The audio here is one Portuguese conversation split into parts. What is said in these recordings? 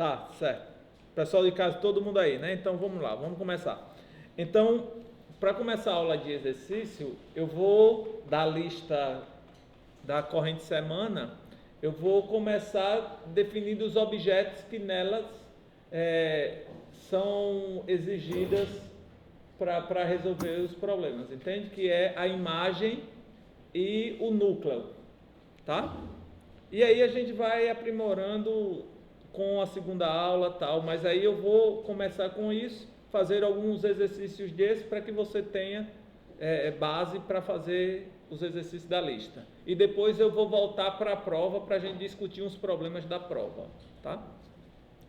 Tá, certo. Pessoal de casa, todo mundo aí, né? Então vamos lá, vamos começar. Então, para começar a aula de exercício, eu vou da lista da corrente semana, eu vou começar definindo os objetos que nelas são exigidas para resolver os problemas, entende? Que é a imagem e o núcleo, tá? E aí a gente vai aprimorando com a segunda aula tal, mas aí eu vou começar com isso, fazer alguns exercícios desses para que você tenha base para fazer os exercícios da lista. E depois eu vou voltar para a prova para a gente discutir uns problemas da prova, tá?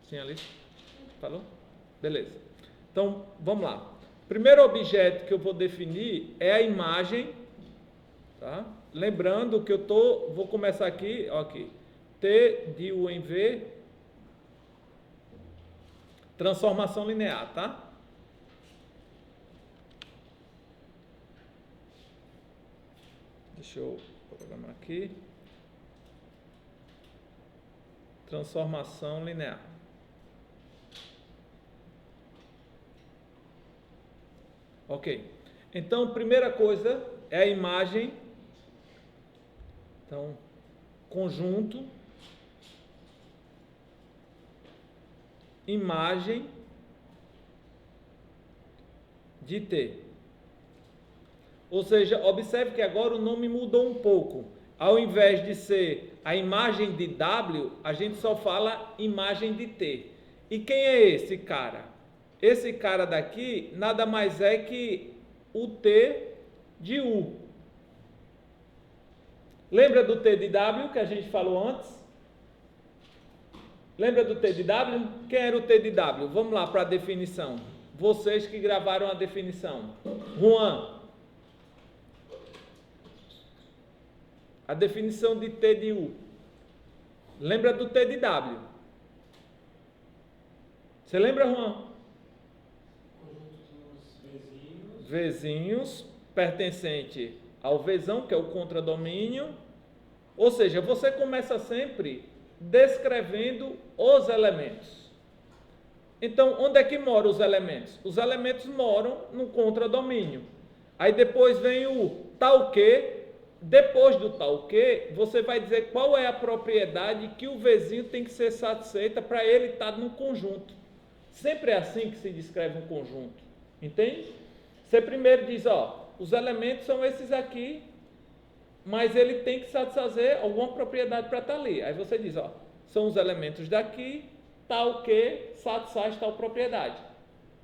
Sim, Alice? Falou? Beleza. Então, vamos lá. Primeiro objeto que eu vou definir é a imagem, tá? Lembrando que vou começar aqui, ó, aqui. T de U em V, transformação linear, tá? Deixa eu programar aqui. Transformação linear. Ok. Então, primeira coisa é a imagem. Então, conjunto, imagem de T. Ou seja, observe que agora o nome mudou um pouco. Ao invés de ser a imagem de W, a gente só fala imagem de T. E quem é esse cara? Esse cara daqui nada mais é que o T de U. Lembra do T de W que a gente falou antes? Lembra do T de W? Quem era o T de W? Vamos lá para a definição. Vocês que gravaram a definição. Juan. A definição de T de U. Lembra do T de W? Você lembra, Juan? Conjunto dos Vzinhos, pertencente ao Vzão, que é o contradomínio. Ou seja, você começa sempre descrevendo os elementos. Então, onde é que moram os elementos? Os elementos moram no contradomínio. Aí depois vem o tal que. Depois do tal que, você vai dizer qual é a propriedade que o Vzinho tem que ser satisfeita para ele estar no conjunto. Sempre é assim que se descreve um conjunto. Entende? Você primeiro diz, ó, os elementos são esses aqui, mas ele tem que satisfazer alguma propriedade para estar ali. Aí você diz, ó, são os elementos daqui, tal que satisfaz tal propriedade.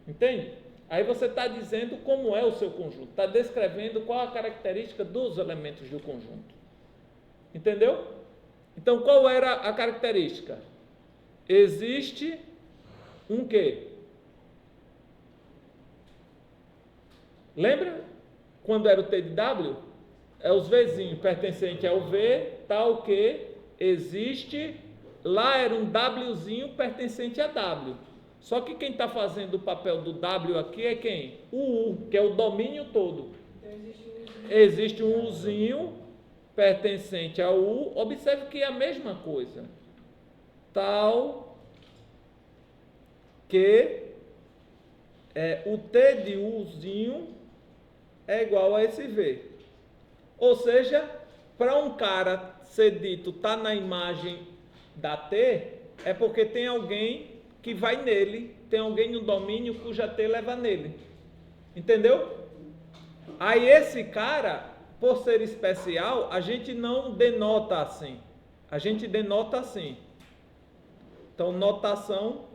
Entende? Aí você está dizendo como é o seu conjunto, está descrevendo qual a característica dos elementos do conjunto. Entendeu? Então, qual era a característica? Existe um quê? Lembra? Quando era o T de W? É os Vzinhos, pertencente ao V, tal que existe. Lá era um Wzinho pertencente a W. Só que quem está fazendo o papel do W aqui é quem? O U, que é o domínio todo. Existe um Uzinho pertencente ao U. Observe que é a mesma coisa. Tal que o T de Uzinho é igual a esse V. Ou seja, para um cara ser dito tá na imagem da T, é porque tem alguém que vai nele, tem alguém no domínio cuja T leva nele. Entendeu? Aí esse cara, por ser especial, a gente não denota assim. A gente denota assim. Então, notação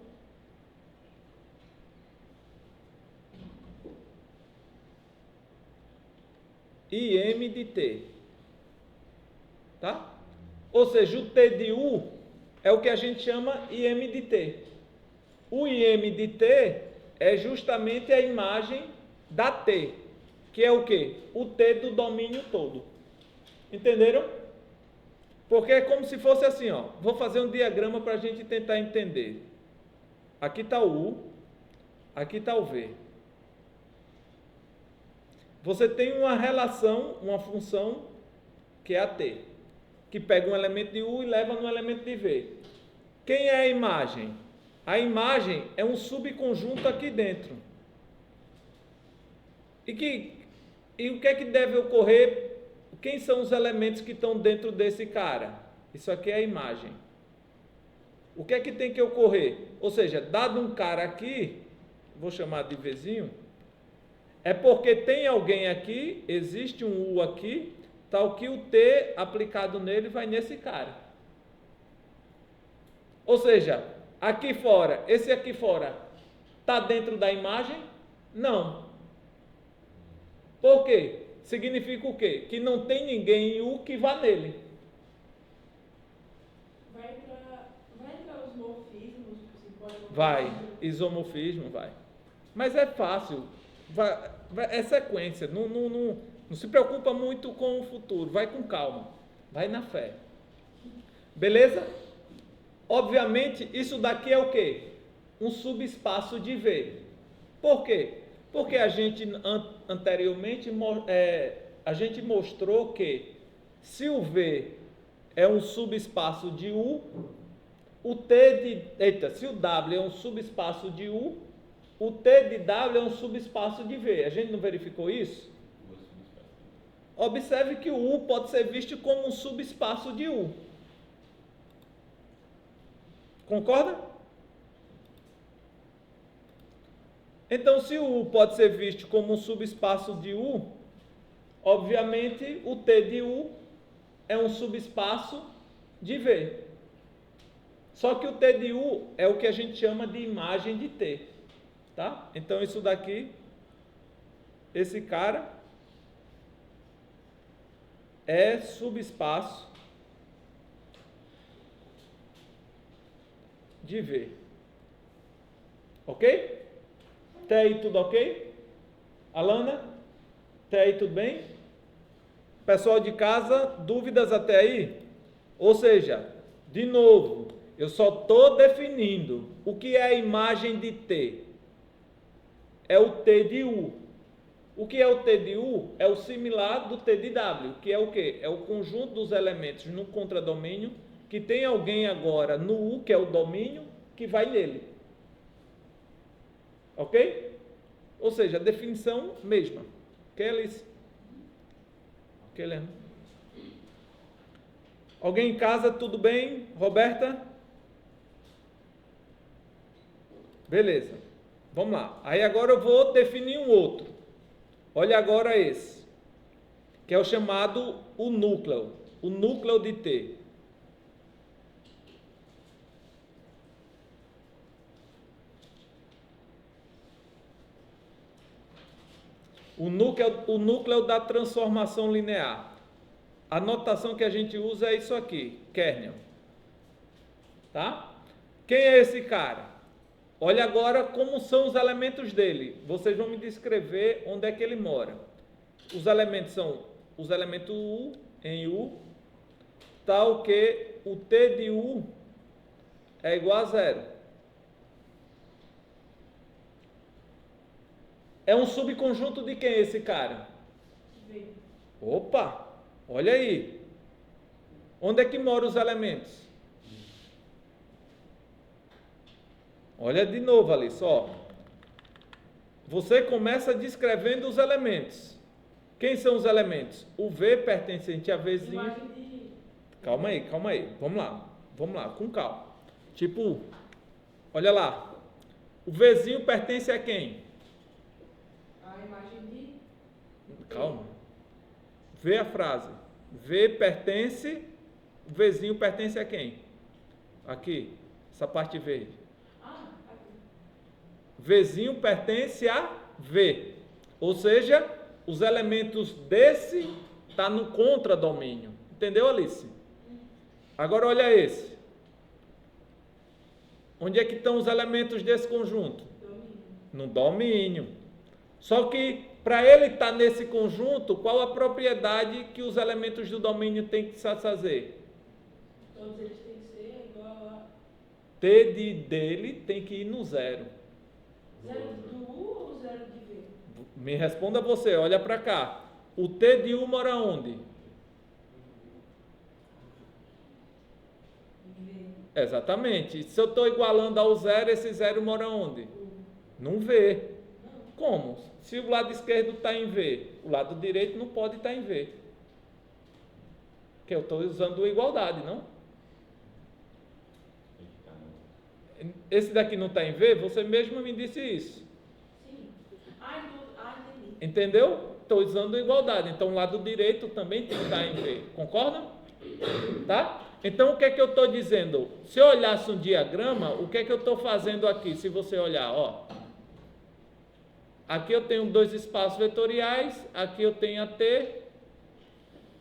IM de T. Tá? Ou seja, o T de U é o que a gente chama IM de T. O IM de T é justamente a imagem da T, que é o quê? O T do domínio todo. Entenderam? Porque é como se fosse assim, ó. Vou fazer um diagrama para a gente tentar entender. Aqui está o U, aqui está o V. Você tem uma relação, uma função, que é a T, que pega um elemento de U e leva no elemento de V. Quem é a imagem? A imagem é um subconjunto aqui dentro. E o que é que deve ocorrer? Quem são os elementos que estão dentro desse cara? Isso aqui é a imagem. O que é que tem que ocorrer? Ou seja, dado um cara aqui, vou chamar de Vzinho, é porque tem alguém aqui, existe um U aqui, tal que o T aplicado nele vai nesse cara. Ou seja, aqui fora, esse aqui fora, está dentro da imagem? Não. Por quê? Significa o quê? Que não tem ninguém em U que vá nele. Vai entrar os morfismos? Vai, isomorfismo, vai. Mas é fácil, é sequência, não se preocupa muito com o futuro, vai com calma, vai na fé. Beleza? Obviamente, isso daqui é o quê? Um subespaço de V. Por quê? Porque a gente anteriormente a gente mostrou que se o V é um subespaço de U, se o W é um subespaço de U, o T de W é um subespaço de V. A gente não verificou isso? Observe que o U pode ser visto como um subespaço de U. Concorda? Então, se o U pode ser visto como um subespaço de U, obviamente o T de U é um subespaço de V. Só que o T de U é o que a gente chama de imagem de T. Tá? Então, isso daqui, esse cara, é subespaço de V. Ok? Até aí tudo ok? Alana? Até aí tudo bem? Pessoal de casa, dúvidas até aí? Ou seja, de novo, eu só estou definindo o que é a imagem de T. É o T de U. O que é o T de U? É o similar do T de W, que é o quê? É o conjunto dos elementos no contradomínio, que tem alguém agora no U, que é o domínio, que vai nele. Ok? Ou seja, a definição mesma. Ok, Alice? Ok, Leandro? Alguém em casa, tudo bem? Roberta? Beleza. Vamos lá. Aí agora eu vou definir um outro. Olha agora esse, que é o chamado o núcleo de T. O núcleo da transformação linear. A notação que a gente usa é isso aqui, kernel. Tá? Quem é esse cara? Olha agora como são os elementos dele. Vocês vão me descrever onde é que ele mora. Os elementos são os elementos U em U, tal que o T de U é igual a 0. É um subconjunto de quem esse cara? V. Opa, olha aí. Onde é que moram os elementos? Olha de novo ali, só. Você começa descrevendo os elementos. Quem são os elementos? O V pertencente a Vzinho. Calma aí. Vamos lá, com calma. Tipo, olha lá. O Vzinho pertence a quem? A imagem de... Calma. Vê a frase. V pertence, o Vzinho pertence a quem? Aqui, essa parte verde. Ah, aqui. Vzinho pertence a V. Ou seja, os elementos desse tá no contradomínio. Entendeu, Alice? Agora olha esse. Onde é que estão os elementos desse conjunto? Domínio. No domínio. Só que para ele estar nesse conjunto, qual a propriedade que os elementos do domínio têm que satisfazer? Todos eles têm que ser igual a... T dele tem que ir no 0. 0 do U ou 0 de V? Me responda você, olha para cá. O T de U mora onde? V. Exatamente. Se eu estou igualando ao zero, esse zero mora onde? Num V. Como? Se o lado esquerdo está em V, o lado direito não pode estar em V. Porque eu estou usando a igualdade, não? Esse daqui não está em V? Você mesmo me disse isso. Sim. Entendi. Entendeu? Estou usando a igualdade. Então o lado direito também tem que estar em V. Concordam? Tá? Então o que é que eu estou dizendo? Se eu olhasse um diagrama, o que é que eu estou fazendo aqui? Se você olhar, ó. Aqui eu tenho dois espaços vetoriais, aqui eu tenho a T.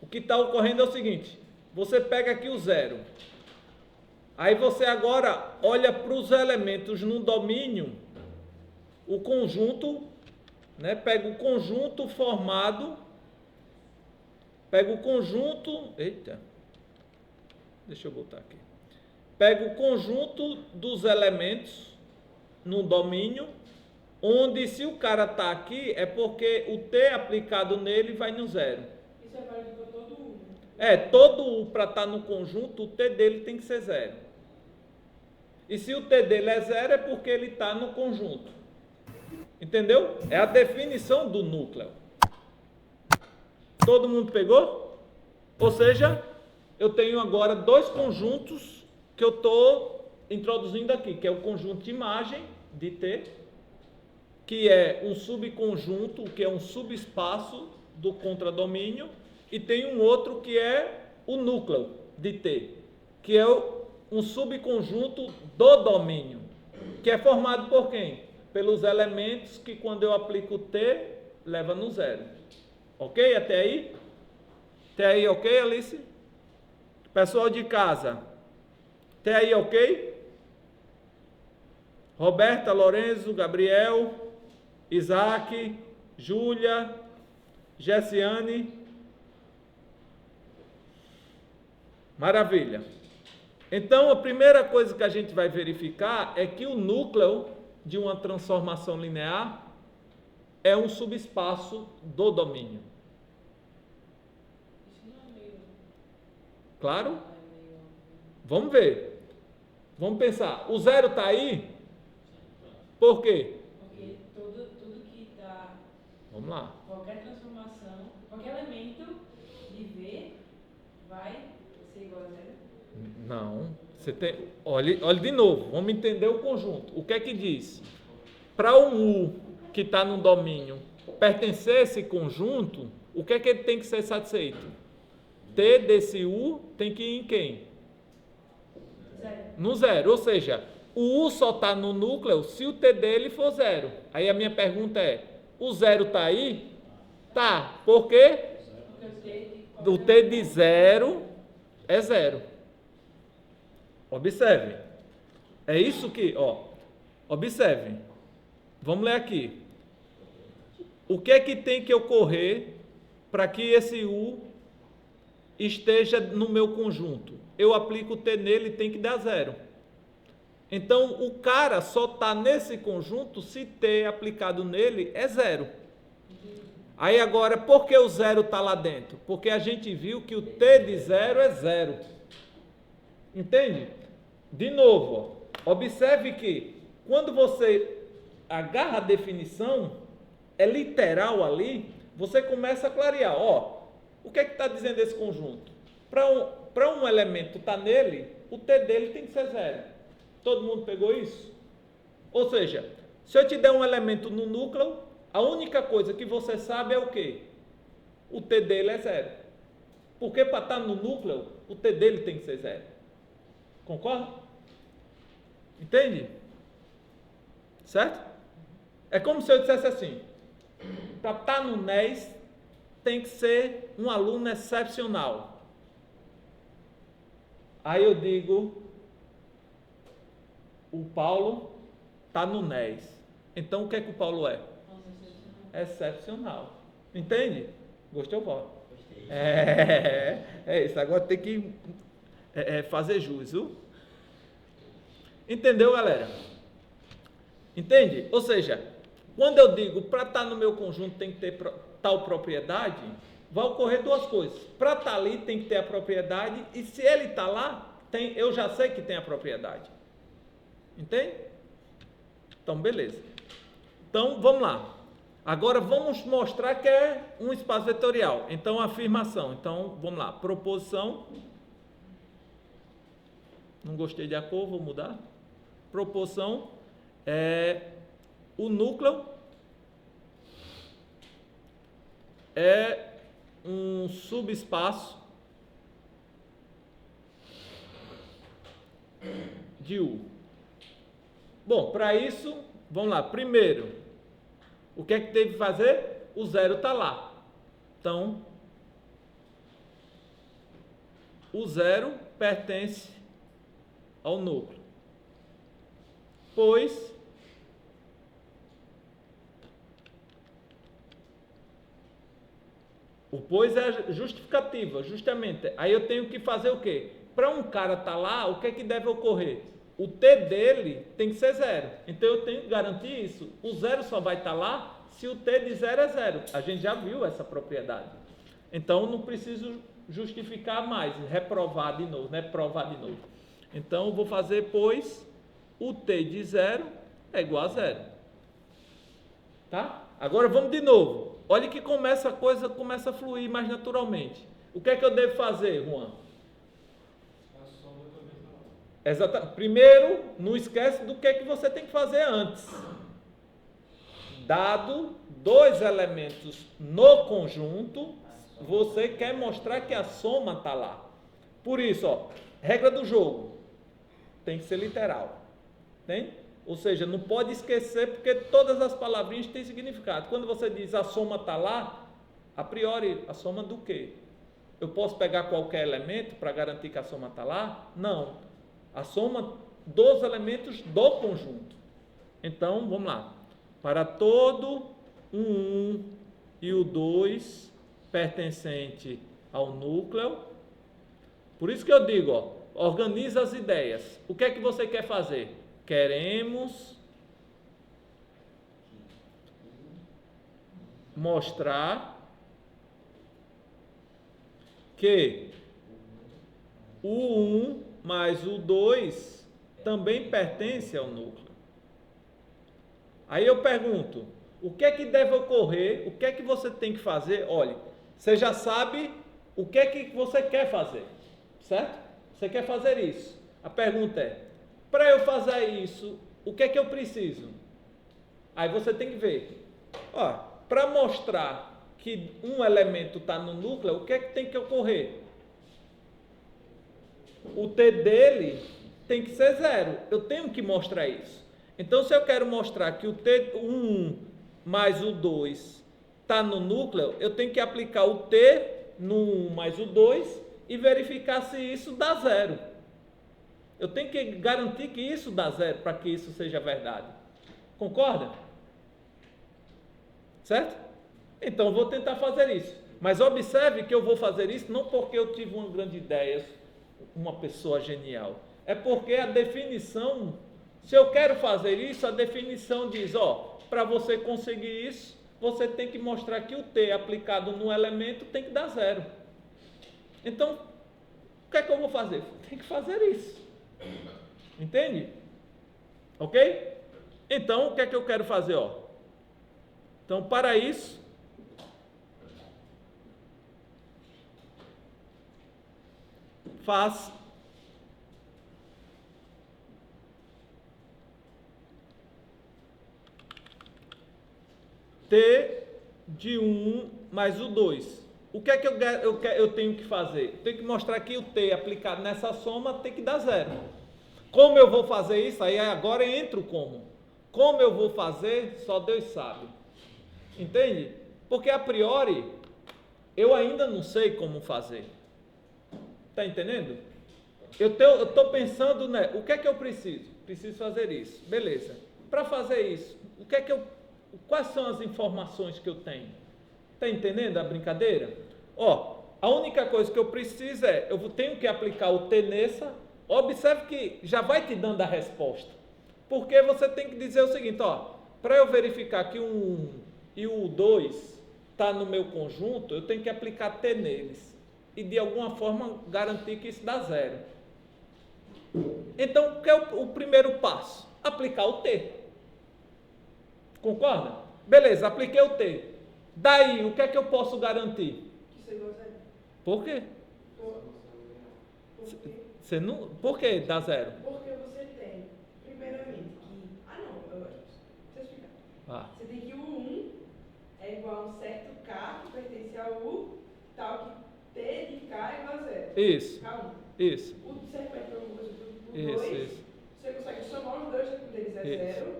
O que está ocorrendo é o seguinte, você pega aqui o zero. Aí você agora olha para os elementos num domínio, o conjunto, né? Pega o conjunto formado, pega o conjunto, deixa eu botar aqui. Pega o conjunto dos elementos no domínio, onde se o cara está aqui, é porque o T aplicado nele vai no zero. Isso é válido para todo U. Todo U para estar no conjunto, o T dele tem que ser zero. E se o T dele é zero, é porque ele está no conjunto. Entendeu? É a definição do núcleo. Todo mundo pegou? Ou seja, eu tenho agora dois conjuntos que eu estou introduzindo aqui, que é o conjunto de imagem de T, que é um subconjunto, que é um subespaço do contradomínio, e tem um outro que é o núcleo de T, que é um subconjunto do domínio, que é formado por quem? Pelos elementos que quando eu aplico T, leva no zero. Ok? Até aí? Até aí ok, Alice? Pessoal de casa, até aí ok? Roberta, Lorenzo, Gabriel, Isaac, Júlia, Gessiane. Maravilha. Então, a primeira coisa que a gente vai verificar é que o núcleo de uma transformação linear é um subespaço do domínio. Isso não é meio. Claro? É meio. Vamos ver. Vamos pensar. O zero está aí? Por quê? Porque tudo que dá Vamos lá. qualquer transformação, qualquer elemento de V vai ser igual a zero. Não. Você tem. Olha de novo. Vamos entender o conjunto. O que é que diz? Para um U que está no domínio pertencer a esse conjunto, o que é que ele tem que ser satisfeito? T desse U tem que ir em quem? Zero. No zero. Ou seja, o U só está no núcleo se o T dele for zero. Aí a minha pergunta é, o zero está aí? Tá. Por quê? Porque O T de zero é zero. Observe. É isso que, observe. Vamos ler aqui. O que é que tem que ocorrer para que esse U esteja no meu conjunto? Eu aplico o T nele e tem que dar zero. Então, o cara só está nesse conjunto se T aplicado nele é zero. Aí agora, por que o zero está lá dentro? Porque a gente viu que o T de zero é zero. Entende? De novo, observe que quando você agarra a definição, é literal ali, você começa a clarear. O que é que está dizendo esse conjunto? Para um elemento estar nele, o T dele tem que ser zero. Todo mundo pegou isso? Ou seja, se eu te der um elemento no núcleo, a única coisa que você sabe é o quê? O T dele é zero. Porque para estar no núcleo, o T dele tem que ser zero. Concorda? Entende? Certo? É como se eu dissesse assim, para estar no NES, tem que ser um aluno excepcional. Aí eu digo, o Paulo está no NES. Então o que é que o Paulo é? Excepcional. Entende? Gostou, Paulo? Gostei. É isso. Agora tem que fazer jus, viu? Entendeu, galera? Entende? Ou seja, quando eu digo para estar no meu conjunto tem que ter tal propriedade, vai ocorrer duas coisas. Para estar ali tem que ter a propriedade e se ele está lá, eu já sei que tem a propriedade. Entende? Então, beleza. Então, vamos lá. Agora, vamos mostrar que é um espaço vetorial. Então, afirmação. Então, vamos lá. Proposição. Não gostei da cor, vou mudar. Proposição é o núcleo é um subespaço de U. Bom, para isso, vamos lá. Primeiro, o que é que teve que fazer? O zero está lá. Então, o zero pertence ao núcleo. Pois o pois é justificativa, justamente. Aí eu tenho que fazer o quê? Para um cara estar lá, o que é que deve ocorrer? O T dele tem que ser zero. Então eu tenho que garantir isso. O zero só vai estar lá se o T de zero é zero. A gente já viu essa propriedade. Então não preciso justificar mais, reprovar de novo, né? Provar de novo. Então eu vou fazer, pois o T de zero é igual a zero. Tá? Agora vamos de novo. Olha que a coisa começa a fluir mais naturalmente. O que é que eu devo fazer, Juan? Exatamente. Primeiro, não esquece do que é que você tem que fazer antes. Dado dois elementos no conjunto, você quer mostrar que a soma está lá. Por isso, ó, regra do jogo, tem que ser literal. Tem? Ou seja, não pode esquecer, porque todas as palavrinhas têm significado. Quando você diz a soma está lá, a priori, a soma do quê? Eu posso pegar qualquer elemento para garantir que a soma está lá? Não. A soma dos elementos do conjunto. Então, vamos lá. Para todo o 1 e o 2 pertencente ao núcleo. Por isso que eu digo, ó, organiza as ideias. O que é que você quer fazer? Queremos mostrar que o 1 mais o 2 também pertence ao núcleo. Aí eu pergunto, o que é que deve ocorrer? O que é que você tem que fazer? Olha, você já sabe o que é que você quer fazer, certo? Você quer fazer isso. A pergunta é, para eu fazer isso, o que é que eu preciso? Aí você tem que ver. Para mostrar que um elemento está no núcleo, o que é que tem que ocorrer? O T dele tem que ser zero. Eu tenho que mostrar isso. Então, se eu quero mostrar que o T1 mais o 2 está no núcleo, eu tenho que aplicar o T no 1 mais o 2 e verificar se isso dá zero. Eu tenho que garantir que isso dá zero para que isso seja verdade. Concorda? Certo? Então, eu vou tentar fazer isso. Mas observe que eu vou fazer isso não porque eu tive uma grande ideia, uma pessoa genial. É porque a definição, se eu quero fazer isso, a definição diz, para você conseguir isso, você tem que mostrar que o T aplicado no elemento tem que dar zero. Então, o que é que eu vou fazer? Tem que fazer isso. Entende? Ok? Então, o que é que eu quero fazer? Então, para isso, faz T de 1 mais o 2. O que é que eu tenho que fazer? Eu tenho que mostrar que o T aplicado nessa soma tem que dar zero. Como eu vou fazer isso? Aí agora entra o como. Como eu vou fazer, só Deus sabe. Entende? Porque a priori, eu ainda não sei como fazer. Está entendendo? Eu estou pensando, né? O que é que eu preciso? Preciso fazer isso. Beleza. Para fazer isso, quais são as informações que eu tenho? Está entendendo a brincadeira? A única coisa que eu preciso eu tenho que aplicar o T nessa. Observe que já vai te dando a resposta. Porque você tem que dizer o seguinte, para eu verificar que o 1 e o 2 está no meu conjunto, eu tenho que aplicar T neles. E de alguma forma garantir que isso dá zero. Então, o que é o primeiro passo? Aplicar o T. Concorda? Beleza, apliquei o T. Daí, o que é que eu posso garantir? Que isso é igual a zero. Por quê? Porque, Você não, por que dá zero? porque você tem, primeiramente, que... Ah, não, eu acho. Deixa eu explicar. Ah, Você tem que o 1 é igual a um certo K que pertence ao U, tal que T de K é igual a zero. isso, K1. isso, O serve para alguma coisa do isso, 2, isso. você consegue somar os dois, um deles é Isso. zero,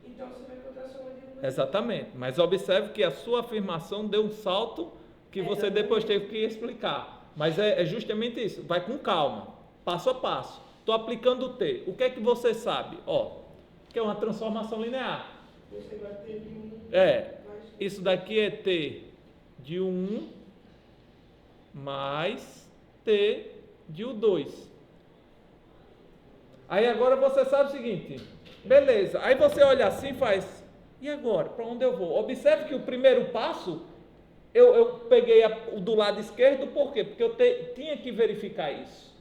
então você vai encontrar a soma de 1. Exatamente. Mas observe que a sua afirmação deu um salto que você depois teve que explicar. Mas é justamente isso. Vai com calma, passo a passo. Estou aplicando o T. O que é que você sabe? Ó, que é uma transformação linear. Você vai ter de 1 É, mais isso daqui é T de 1 mais T de U2. Aí agora você sabe o seguinte, beleza, aí você olha assim e faz, e agora, para onde eu vou? Observe que o primeiro passo, eu peguei o do lado esquerdo, por quê? Porque eu tinha que verificar isso.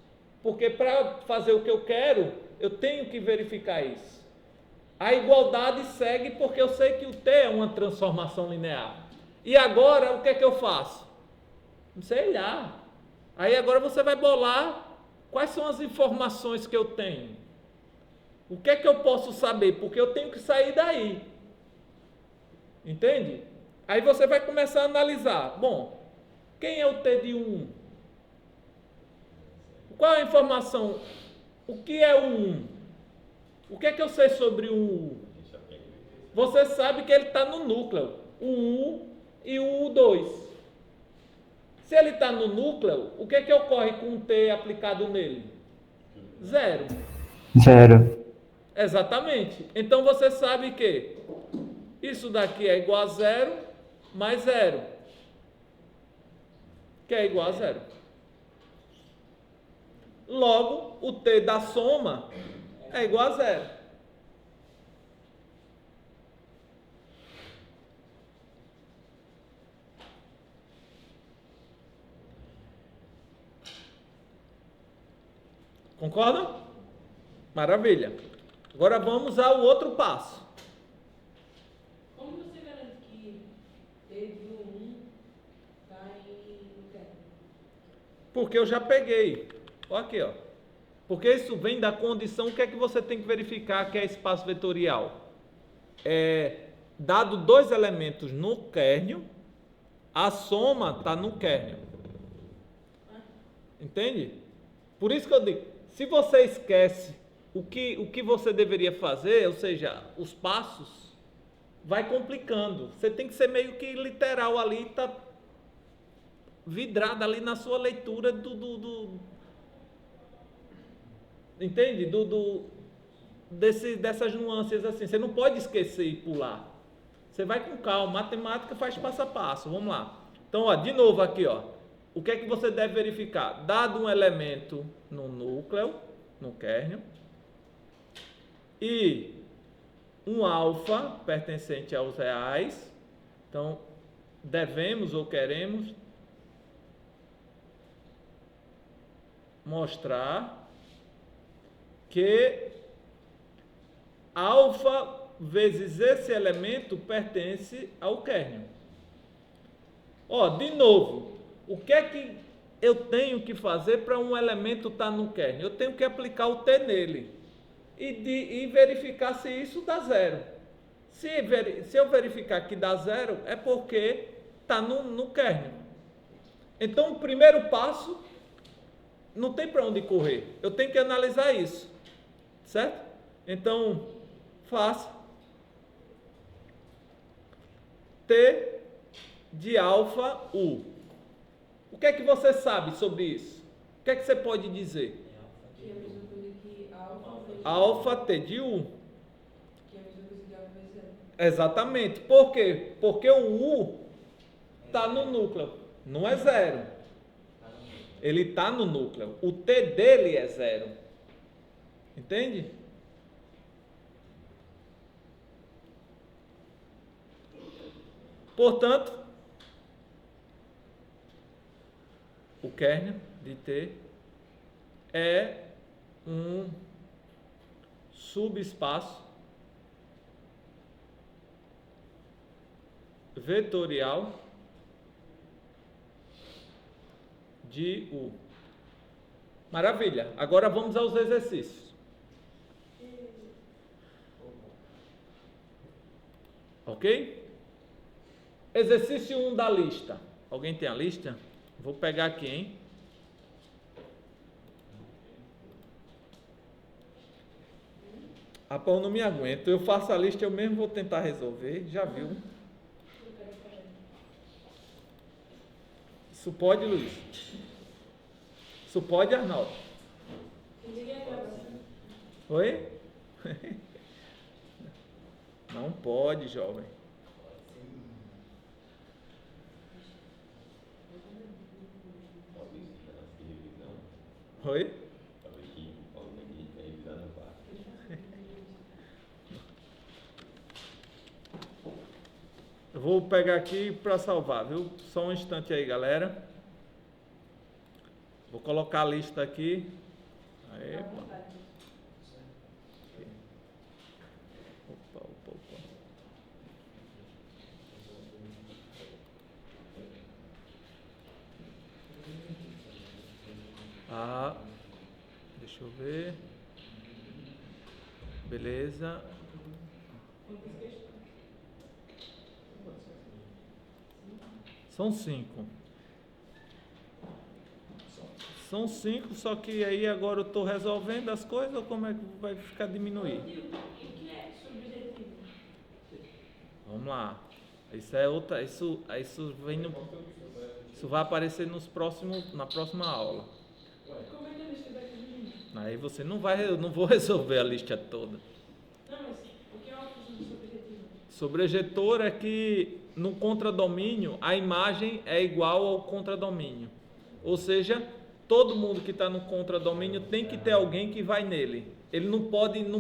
Porque para fazer o que eu quero, eu tenho que verificar isso. A igualdade segue porque eu sei que o T é uma transformação linear. E agora, o que é que eu faço? Não sei lá. Aí agora você vai bolar quais são as informações que eu tenho. O que é que eu posso saber? Porque eu tenho que sair daí. Entende? Aí você vai começar a analisar. Bom, quem é o T de 1? Qual é a informação? O que é o 1? O que é que eu sei sobre o U? Você sabe que ele está no núcleo. O U e o U2. Se ele está no núcleo, o que é que ocorre com o T aplicado nele? Zero. Zero. Exatamente. Então você sabe que isso daqui é igual a zero mais zero, que é igual a zero. Logo, o T da soma é igual a zero. Concordam? Maravilha. Agora vamos ao outro passo. Como você garante que T de 1 está em terra? Porque eu já peguei. Olha aqui, ó. Porque isso vem da condição, o que é que você tem que verificar que é espaço vetorial? Dado dois elementos no quernio, a soma está no quernio. Entende? Por isso que eu digo, se você esquece o que você deveria fazer, ou seja, os passos, vai complicando. Você tem que ser meio que literal ali, tá vidrado ali na sua leitura entende? Dessas nuances assim. Você não pode esquecer e pular. Você vai com calma. Matemática faz passo a passo. Vamos lá. Então, ó, de novo aqui, ó. O que é que você deve verificar? Dado um elemento no núcleo, no quernio, e um alfa pertencente aos reais, então devemos ou queremos mostrar que alfa vezes esse elemento pertence ao quernio. Ó, de novo, o que é que eu tenho que fazer para um elemento estar no quernio? Eu tenho que aplicar o T nele e verificar se isso dá zero. Se eu verificar que dá zero, é porque está no quernio. Então, o primeiro passo, não tem para onde correr. Eu tenho que analisar isso. Certo? Então, faça T de alfa U. O que é que você sabe sobre isso? O que é que você pode dizer? Que é a mesma coisa que alfa vezes Alfa T de U. que é a mesma coisa que alfa vezes zero. Exatamente. Por quê? Porque o U está no núcleo. Não é zero. Ele está no núcleo. O T dele é zero. Entende? Portanto, o quernio de T é um subespaço vetorial de U. Maravilha. Agora vamos aos exercícios. Ok? Exercício 1 da lista. Alguém tem a lista? Vou pegar aqui, hein? Rapaz, eu não me aguento. Eu faço a lista, eu mesmo vou tentar resolver. Já viu? Isso pode, Luiz? Isso pode, Arnaldo? Oi? Não pode, jovem. Oi? Eu vou pegar aqui para salvar, viu? Só um instante aí, galera. Vou colocar a lista aqui. Aí, opa. Ah, deixa eu ver. Beleza. São 5. São 5, só que aí agora eu estou resolvendo as coisas, ou como é que vai ficar diminuir? O que é subjetivo? Vamos lá. Isso é outra. Isso vem no. Isso vai aparecer na próxima aula. Como é que a lista vai diminuir? Aí você não vai. Eu não vou resolver a lista toda. Não, mas o que é uma função de subjetivo? Sobrejetor é que no contradomínio a imagem é igual ao contradomínio. Ou seja, todo mundo que está no contradomínio tem que ter alguém que vai nele. Ele não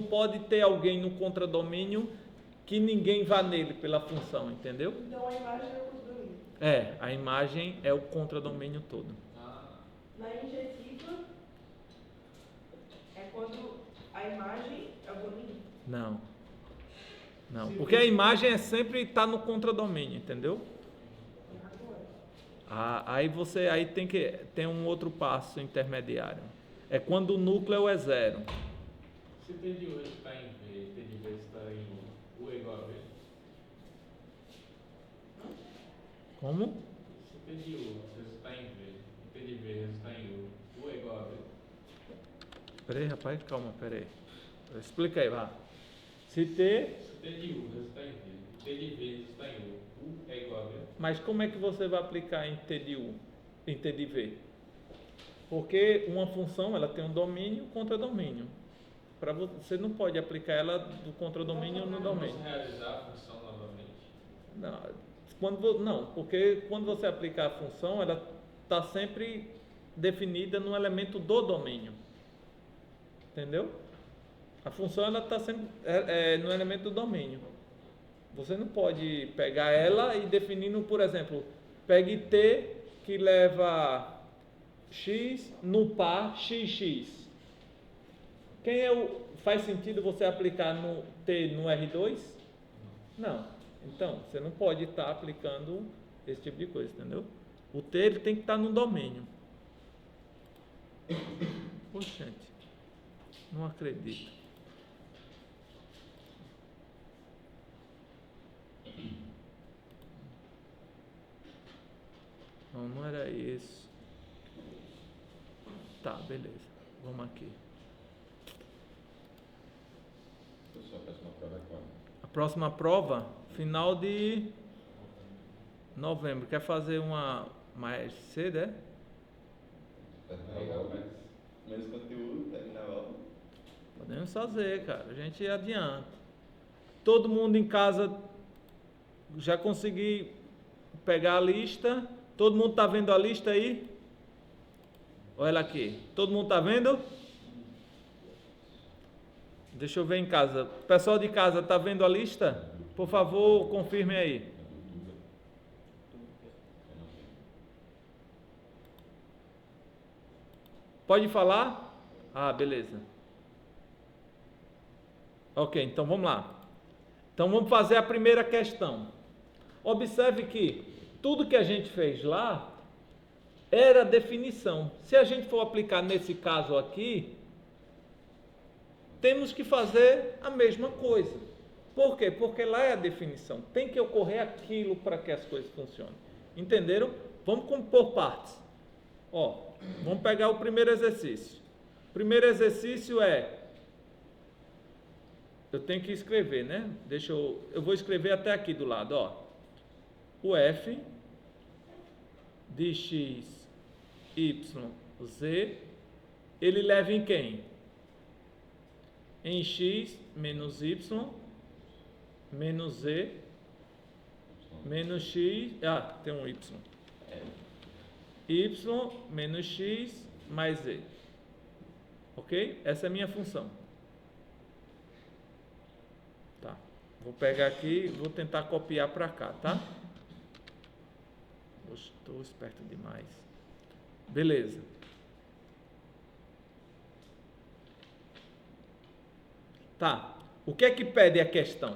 pode ter alguém no contradomínio que ninguém vá nele pela função, entendeu? Então a imagem é o contradomínio. É, a imagem é o contradomínio todo. Na injetiva é quando a imagem é o domínio. Não, porque a imagem é sempre está no contradomínio, entendeu? Aí tem um outro passo intermediário. É quando o núcleo é 0. Se T de U está em V, T de V está em U, U é igual a V? Como? Se T de U está em V, e T de V está em U, U é igual a V? Peraí, rapaz, calma, peraí. Explica aí, vá. Se T... Se T de U está em V, e T de V está em U, U é igual a V? Mas como é que você vai aplicar em T de U, em T de V? Porque uma função, ela tem um domínio e um contradomínio. Você não pode aplicar ela do contradomínio no domínio. Vamos realizar a função novamente? Não, porque quando você aplicar a função, ela está sempre definida no elemento do domínio. Entendeu? A função ela está sempre no elemento do domínio. Você não pode pegar ela e definindo, por exemplo, pegue T que leva X no par XX. Faz sentido você aplicar no T no R2? Não. Então, você não pode estar aplicando esse tipo de coisa, entendeu? O T ele tem que estar no domínio. Poxa, gente, não acredito. Não era isso. Tá, beleza. Vamos aqui. A próxima prova, final de novembro. Quer fazer uma mais cedo, é? Menos conteúdo, terminar a aula. Podemos fazer, cara. A gente adianta. Todo mundo em casa já consegui pegar a lista. Todo mundo tá vendo a lista aí? Olha aqui. Todo mundo tá vendo? Deixa eu ver em casa. O pessoal de casa tá vendo a lista? Por favor, confirme aí. Pode falar? Ah, beleza. Ok, então vamos lá. Então vamos fazer a primeira questão. Observe que tudo que a gente fez lá era definição. Se a gente for aplicar nesse caso aqui, temos que fazer a mesma coisa. Por quê? Porque lá é a definição. Tem que ocorrer aquilo para que as coisas funcionem. Entenderam? Vamos por partes. Ó, vamos pegar o primeiro exercício. O primeiro exercício é... Eu tenho que escrever, né? Eu vou escrever até aqui do lado, ó. O f de x, y, z, ele leva em quem? Em x menos y menos z menos x... Ah, tem um y. Y menos x mais z. Ok? Essa é a minha função. Tá. Vou pegar aqui, vou tentar copiar para cá, tá? Estou esperto demais. Beleza. Tá. O que é que pede a questão?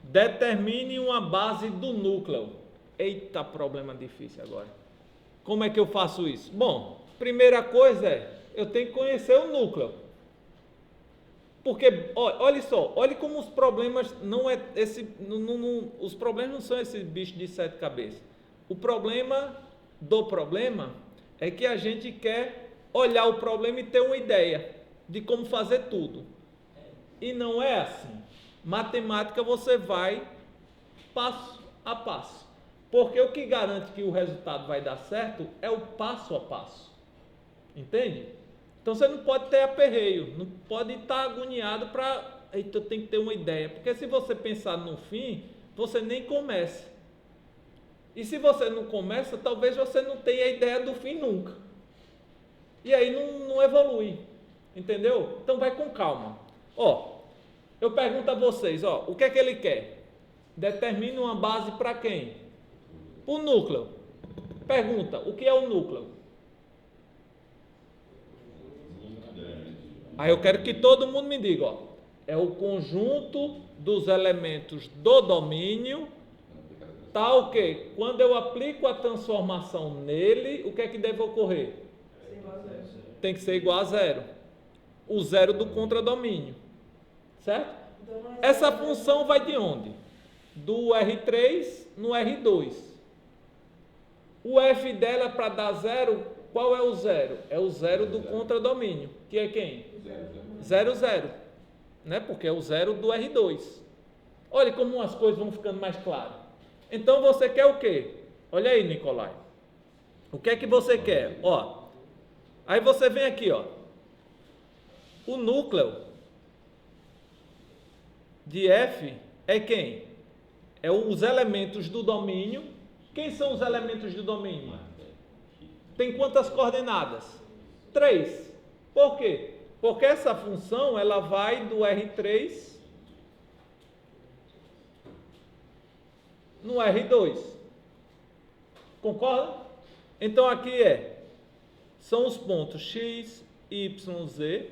Determine uma base do núcleo. Eita, problema difícil agora. Como é que eu faço isso? Bom, primeira coisa é, eu tenho que conhecer o núcleo. Porque, olha só, olha como os problemas não é esse, os problemas não são esse bicho de 7 cabeças. O problema do problema é que a gente quer olhar o problema e ter uma ideia de como fazer tudo. E não é assim. Matemática você vai passo a passo. Porque o que garante que o resultado vai dar certo é o passo a passo. Entende? Então você não pode ter aperreio, não pode estar agoniado para... Eita, eu tenho que ter uma ideia. Porque se você pensar no fim, você nem começa. E se você não começa, talvez você não tenha a ideia do fim nunca. E aí não evolui. Entendeu? Então vai com calma. Ó, eu pergunto a vocês, ó, o que é que ele quer? Determine uma base para quem? O núcleo. Pergunta, o que é o núcleo? Aí eu quero que todo mundo me diga, ó, é o conjunto dos elementos do domínio, tal que quando eu aplico a transformação nele, o que é que deve ocorrer? Tem que ser igual a zero. O zero do contradomínio. Certo? Essa função vai de onde? Do R3 no R2. O f dela para dar zero, qual é o zero? É o zero do contradomínio, que é quem? 0, 0. Né? Porque é o zero do R2. Olha como as coisas vão ficando mais claras. Então você quer o quê? Olha aí, Nicolai. O que é que você quer? Ó, aí você vem aqui, ó. O núcleo de f é quem? É os elementos do domínio. Quem são os elementos do domínio? Tem quantas coordenadas? 3. Por quê? Porque essa função ela vai do R3 no R2. Concorda? Então aqui são os pontos x, y, z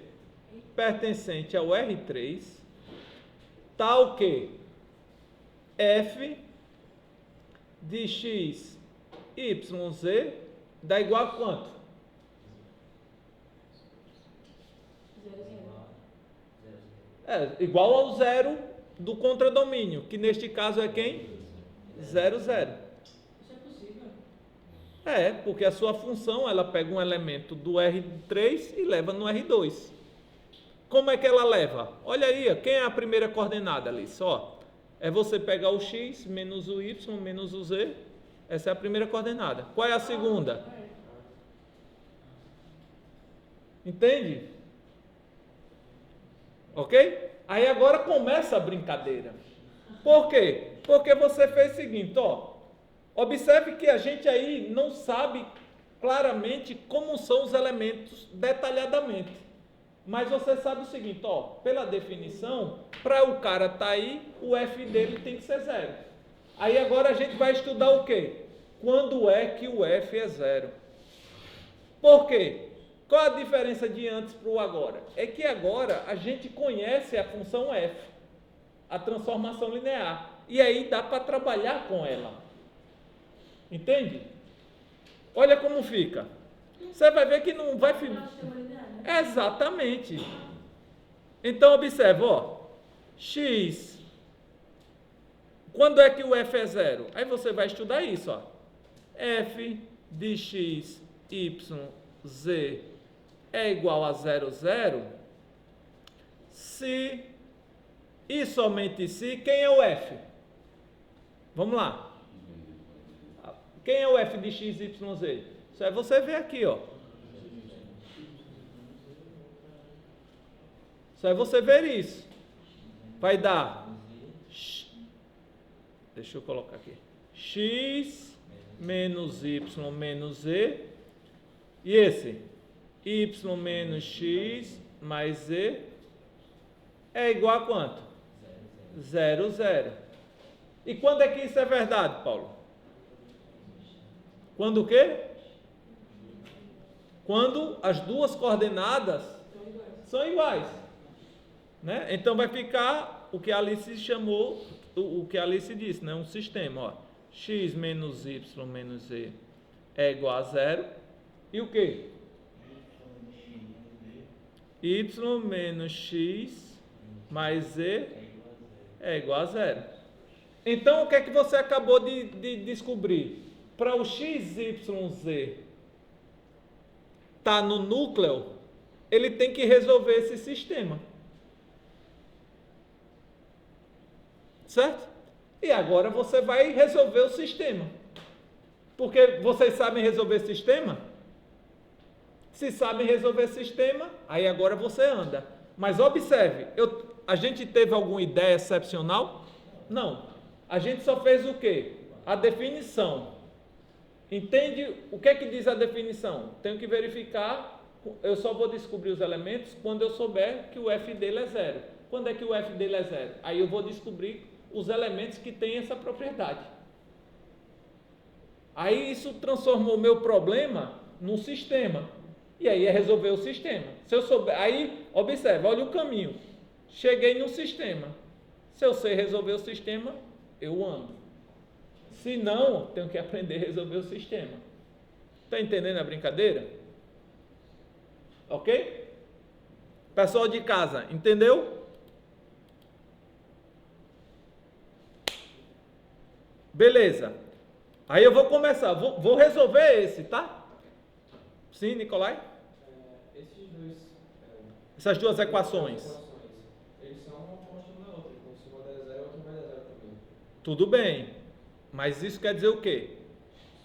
pertencente ao R3, tal que f de x, y, z dá igual a quanto? 0, 0. Igual ao zero do contradomínio, que neste caso é quem? 0, 0. Isso é possível? Porque a sua função, ela pega um elemento do R3 e leva no R2. Como é que ela leva? Olha aí, quem é a primeira coordenada ali? Só. É você pegar o x menos o y menos o z. Essa é a primeira coordenada. Qual é a segunda? Entende? Ok? Aí agora começa a brincadeira. Por quê? Porque você fez o seguinte, ó. Observe que a gente aí não sabe claramente como são os elementos detalhadamente. Mas você sabe o seguinte, ó, pela definição, para o cara estar aí, o f dele tem que ser 0. Aí agora a gente vai estudar o quê? Quando é que o f é 0? Por quê? Qual a diferença de antes para o agora? É que agora a gente conhece a função f, a transformação linear, e aí dá para trabalhar com ela. Entende? Olha como fica. Você vai ver que não vai ficar. Exatamente. Então observa, ó. X. Quando é que o f é zero? Aí você vai estudar isso, ó. F de x, y, z é igual a 0, 0. Se e somente se, quem é o f? Vamos lá. Quem é o f de x, y, z? Isso é você ver aqui, ó. Isso é você ver isso. Vai dar, deixa eu colocar aqui, x menos y menos z, e esse, y menos x mais z, é igual a quanto? 0, 0. E quando é que isso é verdade, Paulo? Quando o quê? Quando as duas coordenadas são iguais. Né? Então vai ficar o que a Alice chamou, o que a Alice disse, né? Um sistema, ó. X menos y menos z é igual a 0. E o que? Y menos x mais z é igual a 0. Então o que é que você acabou de descobrir? Para o x, y, z estar no núcleo, ele tem que resolver esse sistema. Certo? E agora você vai resolver o sistema. Porque vocês sabem resolver sistema? Se sabem resolver sistema, aí agora você anda. Mas observe, a gente teve alguma ideia excepcional? Não. A gente só fez o quê? A definição. Entende o que é que diz a definição? Tenho que verificar, eu só vou descobrir os elementos quando eu souber que o f dele é 0. Quando é que o f dele é 0? Aí eu vou descobrir os elementos que têm essa propriedade. Aí isso transformou o meu problema num sistema. E aí é resolver o sistema. Se eu souber, aí observa, olha o caminho. Cheguei no sistema. Se eu sei resolver o sistema, eu ando. Se não, tenho que aprender a resolver o sistema. Está entendendo a brincadeira? Ok? Pessoal de casa, entendeu? Beleza. Aí eu vou começar. Vou resolver esse, tá? Sim, Nicolai? Essas duas equações. Eles são uma oposta uma da outra. Então, se uma der 0, a outra vai dar 0 também. Tudo bem. Mas isso quer dizer o quê?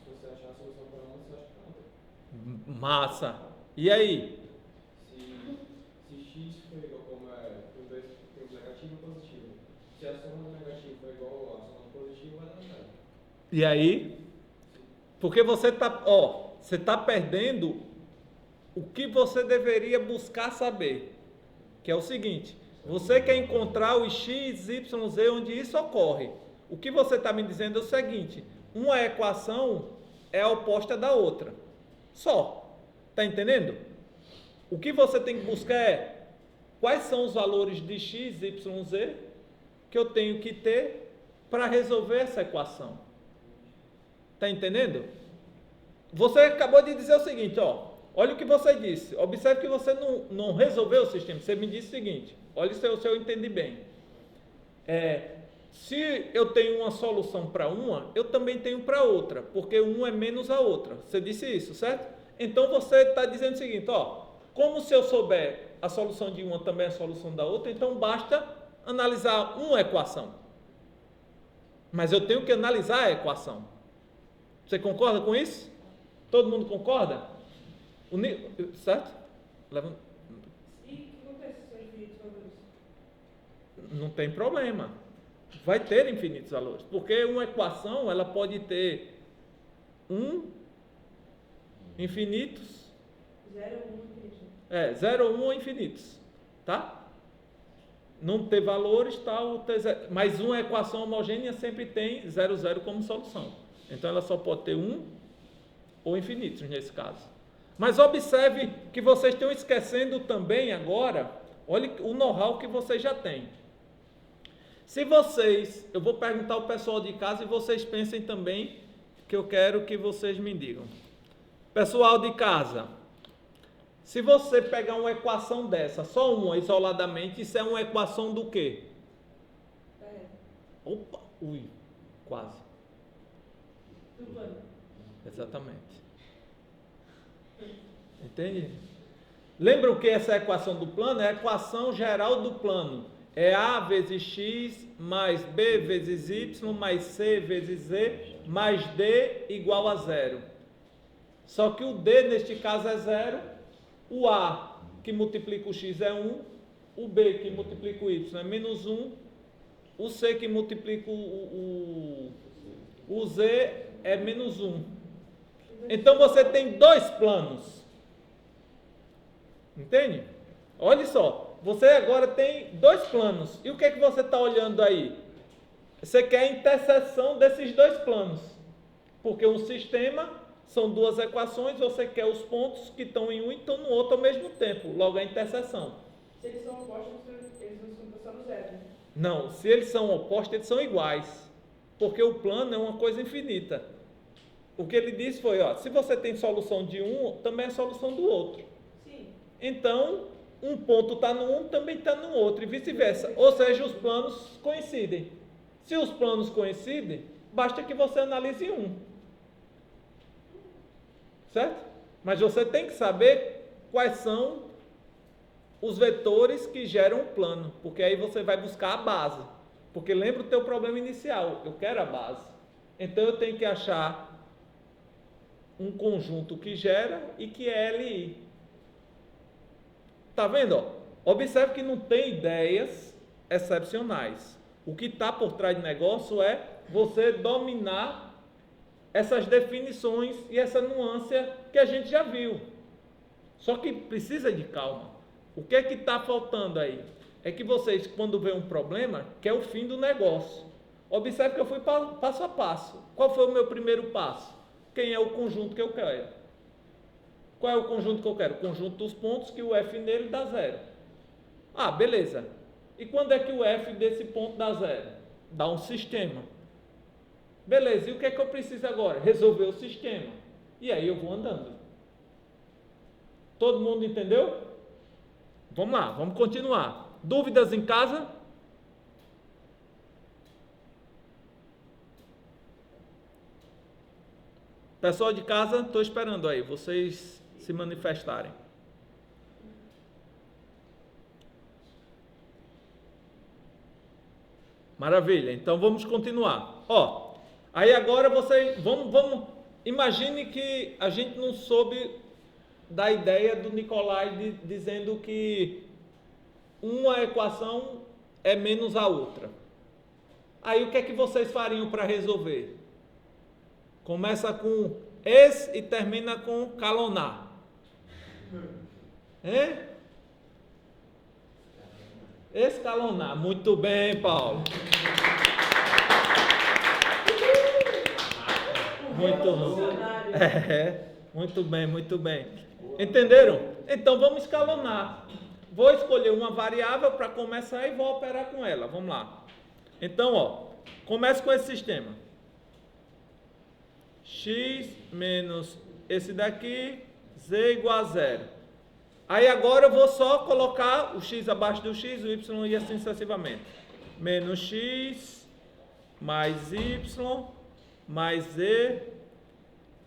Se você achar a solução para uma, você acha para outra. Massa. E aí? Se x for igual, como os dois temos negativo e positivo. Se a soma do negativo for igual à soma do positivo, vai dar 0. E aí? Porque você está perdendo o que você deveria buscar saber. Que é o seguinte, você quer encontrar os x, y, z onde isso ocorre. O que você está me dizendo é o seguinte, uma equação é a oposta da outra. Só. Está entendendo? O que você tem que buscar é quais são os valores de x, y, z que eu tenho que ter para resolver essa equação. Está entendendo? Você acabou de dizer o seguinte, ó. Olha o que você disse. Observe que você não resolveu o sistema. Você me disse o seguinte. Olha se eu entendi bem. Se eu tenho uma solução para uma, eu também tenho para outra. Porque uma é menos a outra. Você disse isso, certo? Então você está dizendo o seguinte, ó. Como se eu souber a solução de uma também é a solução da outra, então basta analisar uma equação. Mas eu tenho que analisar a equação. Você concorda com isso? Todo mundo concorda? Certo? E o que acontece se são infinitos valores? Não tem problema. Vai ter infinitos valores. Porque uma equação, ela pode ter infinitos. 0 ou 1 infinito. 0 ou 1 infinitos. Tá? Não ter valores, tal, mas uma equação homogênea sempre tem 0, 0 como solução. Então ela só pode ter 1 ou infinitos nesse caso. Mas observe que vocês estão esquecendo também agora, olha o know-how que vocês já têm. Se vocês, eu vou perguntar ao pessoal de casa e vocês pensem também, que eu quero que vocês me digam. Pessoal de casa, se você pegar uma equação dessa, só uma isoladamente, isso é uma equação do quê? Opa, quase. Do plano. Exatamente. Entende? Lembra o que é essa equação do plano? É a equação geral do plano. É A vezes X mais B vezes Y mais C vezes Z mais D igual a zero. Só que o D neste caso é zero, o A que multiplica o X é 1, o B que multiplica o Y é menos 1, o C que multiplica o Z é menos 1. Então você tem dois planos. Entende? Olha só, você agora tem dois planos. E o que é que você está olhando aí? Você quer a interseção desses dois planos. Porque um sistema são duas equações, você quer os pontos que estão em um e estão no outro ao mesmo tempo. Logo a interseção. Se eles são opostos, eles não se só no zero. Não, se eles são opostos, eles são iguais. Porque o plano é uma coisa infinita. O que ele disse foi, ó, se você tem solução de um, também é solução do outro. Sim. Então, um ponto está no um, também está no outro, e vice-versa. Ou seja, os planos coincidem. Se os planos coincidem, basta que você analise um. Certo? Mas você tem que saber quais são os vetores que geram o plano, porque aí você vai buscar a base. Porque lembra o teu problema inicial, eu quero a base. Então eu tenho que achar um conjunto que gera e que é LI. Tá vendo? Ó? Observe que não tem ideias excepcionais. O que está por trás do negócio é você dominar essas definições e essa nuance que a gente já viu. Só que precisa de calma. O que é que está faltando aí? É que vocês, quando vê um problema, quer o fim do negócio. Observe que eu fui passo a passo. Qual foi o meu primeiro passo? Quem é o conjunto que eu quero? Qual é o conjunto que eu quero? O conjunto dos pontos que o F nele dá zero. Ah, beleza. E quando é que o F desse ponto dá zero? Dá um sistema. Beleza, e o que é que eu preciso agora? Resolver o sistema. E aí eu vou andando. Todo mundo entendeu? Vamos lá, vamos continuar. Dúvidas em casa? Pessoal de casa, estou esperando aí, vocês se manifestarem. Maravilha, então vamos continuar. Ó, aí agora vocês, vamos, imagine que a gente não soube da ideia do Nicolai dizendo que uma equação é menos a outra. Aí o que é que vocês fariam para resolver? Começa com es e termina com calonar. Hein? Escalonar. Muito bem, Paulo. Muito bem, muito bem. Entenderam? Então vamos escalonar. Vou escolher uma variável para começar e vou operar com ela. Vamos lá. Então, ó, comece com esse sistema. X menos esse daqui, Z igual a zero. Aí agora eu vou só colocar o X abaixo do X, o Y e assim sucessivamente. Menos X mais Y mais Z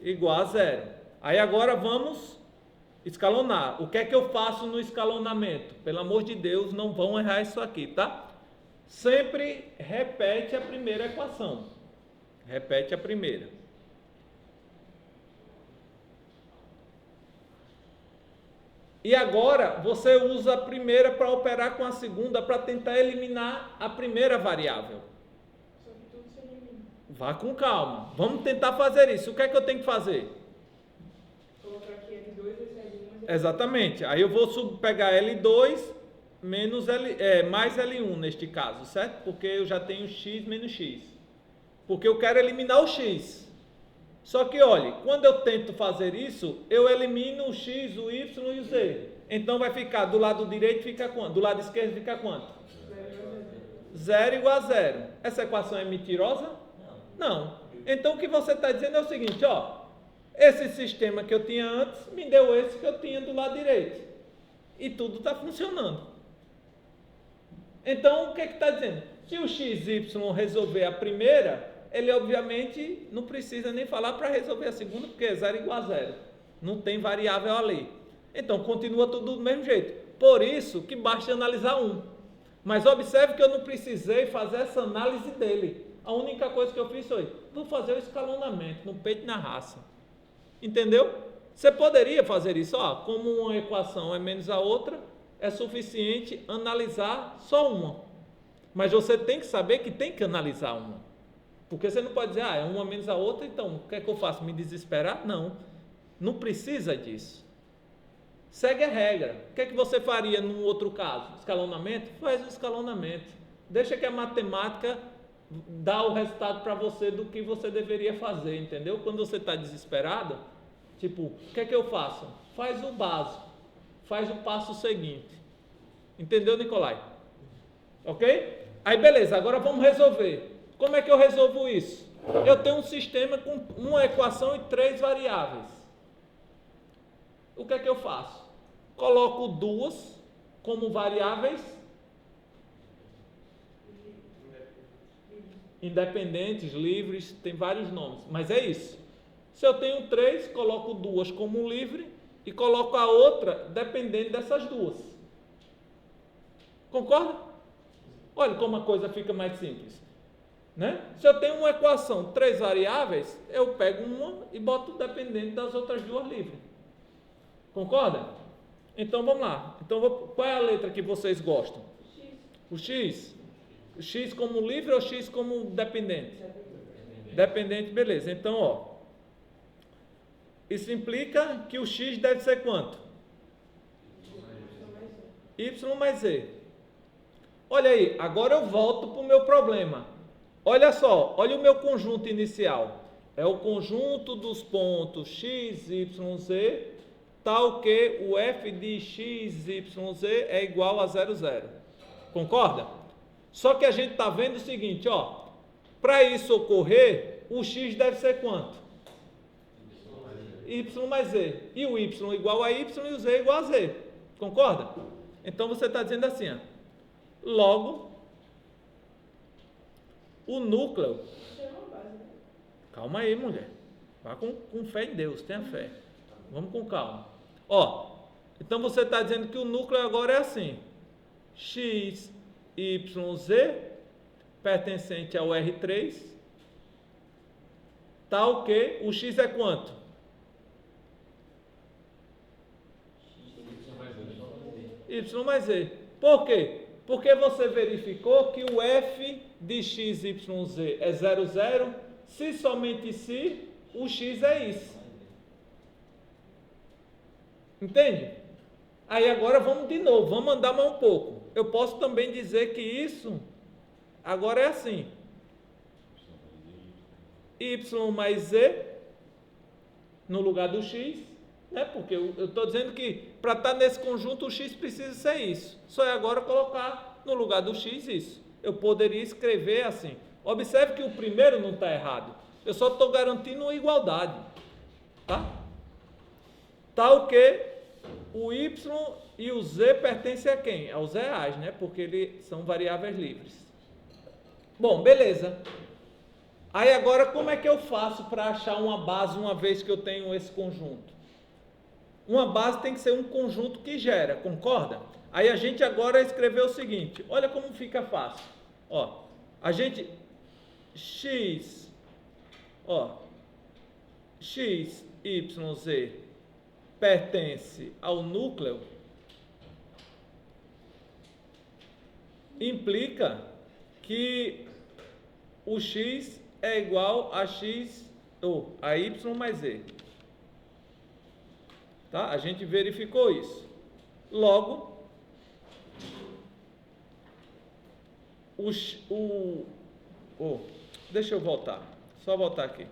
igual a zero. Aí agora vamos escalonar. O que é que eu faço no escalonamento? Pelo amor de Deus, não vão errar isso aqui, tá? Sempre repete a primeira equação. Repete a primeira. E agora você usa a primeira para operar com a segunda para tentar eliminar a primeira variável. Só que tudo se elimina. Vá com calma. Vamos tentar fazer isso. O que é que eu tenho que fazer? Colocar aqui L2 esse L1. Exatamente. Aí eu vou pegar L2 menos mais L1 neste caso, certo? Porque eu já tenho X menos X. Porque eu quero eliminar o X. Só que, olhe, quando eu tento fazer isso, eu elimino o x, o y e o z. Então vai ficar do lado direito, fica quanto? Do lado esquerdo fica quanto? 0 igual a 0. Essa equação é mentirosa? Não. Então o que você está dizendo é o seguinte, ó. Esse sistema que eu tinha antes me deu esse que eu tinha do lado direito. E tudo está funcionando. Então o que está dizendo? Se o x, y resolver a primeira, ele obviamente não precisa nem falar para resolver a segunda, porque é 0 igual a 0. Não tem variável ali. Então continua tudo do mesmo jeito. Por isso que basta analisar um. Mas observe que eu não precisei fazer essa análise dele. A única coisa que eu fiz foi, vou fazer o escalonamento no peito e na raça. Entendeu? Você poderia fazer isso, ó, como uma equação é menos a outra, é suficiente analisar só uma. Mas você tem que saber que tem que analisar uma. Porque você não pode dizer, é uma menos a outra, então o que é que eu faço? Me desesperar? Não. Não precisa disso. Segue a regra. O que é que você faria num outro caso? Escalonamento? Faz o escalonamento. Deixa que a matemática dá o resultado para você do que você deveria fazer, entendeu? Quando você está desesperado, tipo, o que é que eu faço? Faz o básico. Faz o passo seguinte. Entendeu, Nicolai? Ok? Aí beleza, agora vamos resolver. Como é que eu resolvo isso? Eu tenho um sistema com uma equação e 3 variáveis. O que é que eu faço? Coloco duas como variáveis independentes, livres, tem vários nomes, mas é isso. Se eu tenho 3, coloco duas como livre e coloco a outra dependente dessas duas. Concorda? Olha como a coisa fica mais simples. Né? Se eu tenho uma equação, 3 variáveis, eu pego uma e boto dependente das outras duas livres. Concorda? Então vamos lá. Então, qual é a letra que vocês gostam? X. O X? O X como livre ou X como dependente? Dependente, beleza. Então, ó. Isso implica que o X deve ser quanto? Y mais Z. Olha aí, agora eu volto para o meu problema. Olha só, olha o meu conjunto inicial. É o conjunto dos pontos x, y, z, tal que o f de x, y, z é igual a 0, 0. Concorda? Só que a gente está vendo o seguinte, ó. Para isso ocorrer, o x deve ser quanto? Y mais z. E o y igual a y e o z igual a z. Concorda? Então você está dizendo assim, ó. Logo, o núcleo... Calma aí, mulher. Vá com fé em Deus, tenha fé. Vamos com calma. Ó, então você está dizendo que o núcleo agora é assim. X, Y, Z, pertencente ao R3, tal que o X é quanto? Y mais Z. Por quê? Porque você verificou que o f de x, y, z é 0, 0, se somente se o x é isso. Entende? Aí agora vamos de novo, vamos andar mais um pouco. Eu posso também dizer que isso agora é assim. Y mais z no lugar do x, né? Porque eu estou dizendo que para estar nesse conjunto o x precisa ser isso. Só é agora colocar no lugar do x isso. Eu poderia escrever assim. Observe que o primeiro não está errado. Eu só estou garantindo uma igualdade. Tá? Tal que o y e o z pertencem a quem? Aos reais, né? Porque eles são variáveis livres. Bom, beleza. Aí agora como é que eu faço para achar uma base uma vez que eu tenho esse conjunto? Uma base tem que ser um conjunto que gera, concorda? Aí a gente agora escreveu o seguinte, olha como fica fácil. Ó, a gente, x, y, z pertence ao núcleo, implica que o x é igual a x, ou a y mais z. Tá? A gente verificou isso. Logo, deixa eu voltar. Só voltar aqui.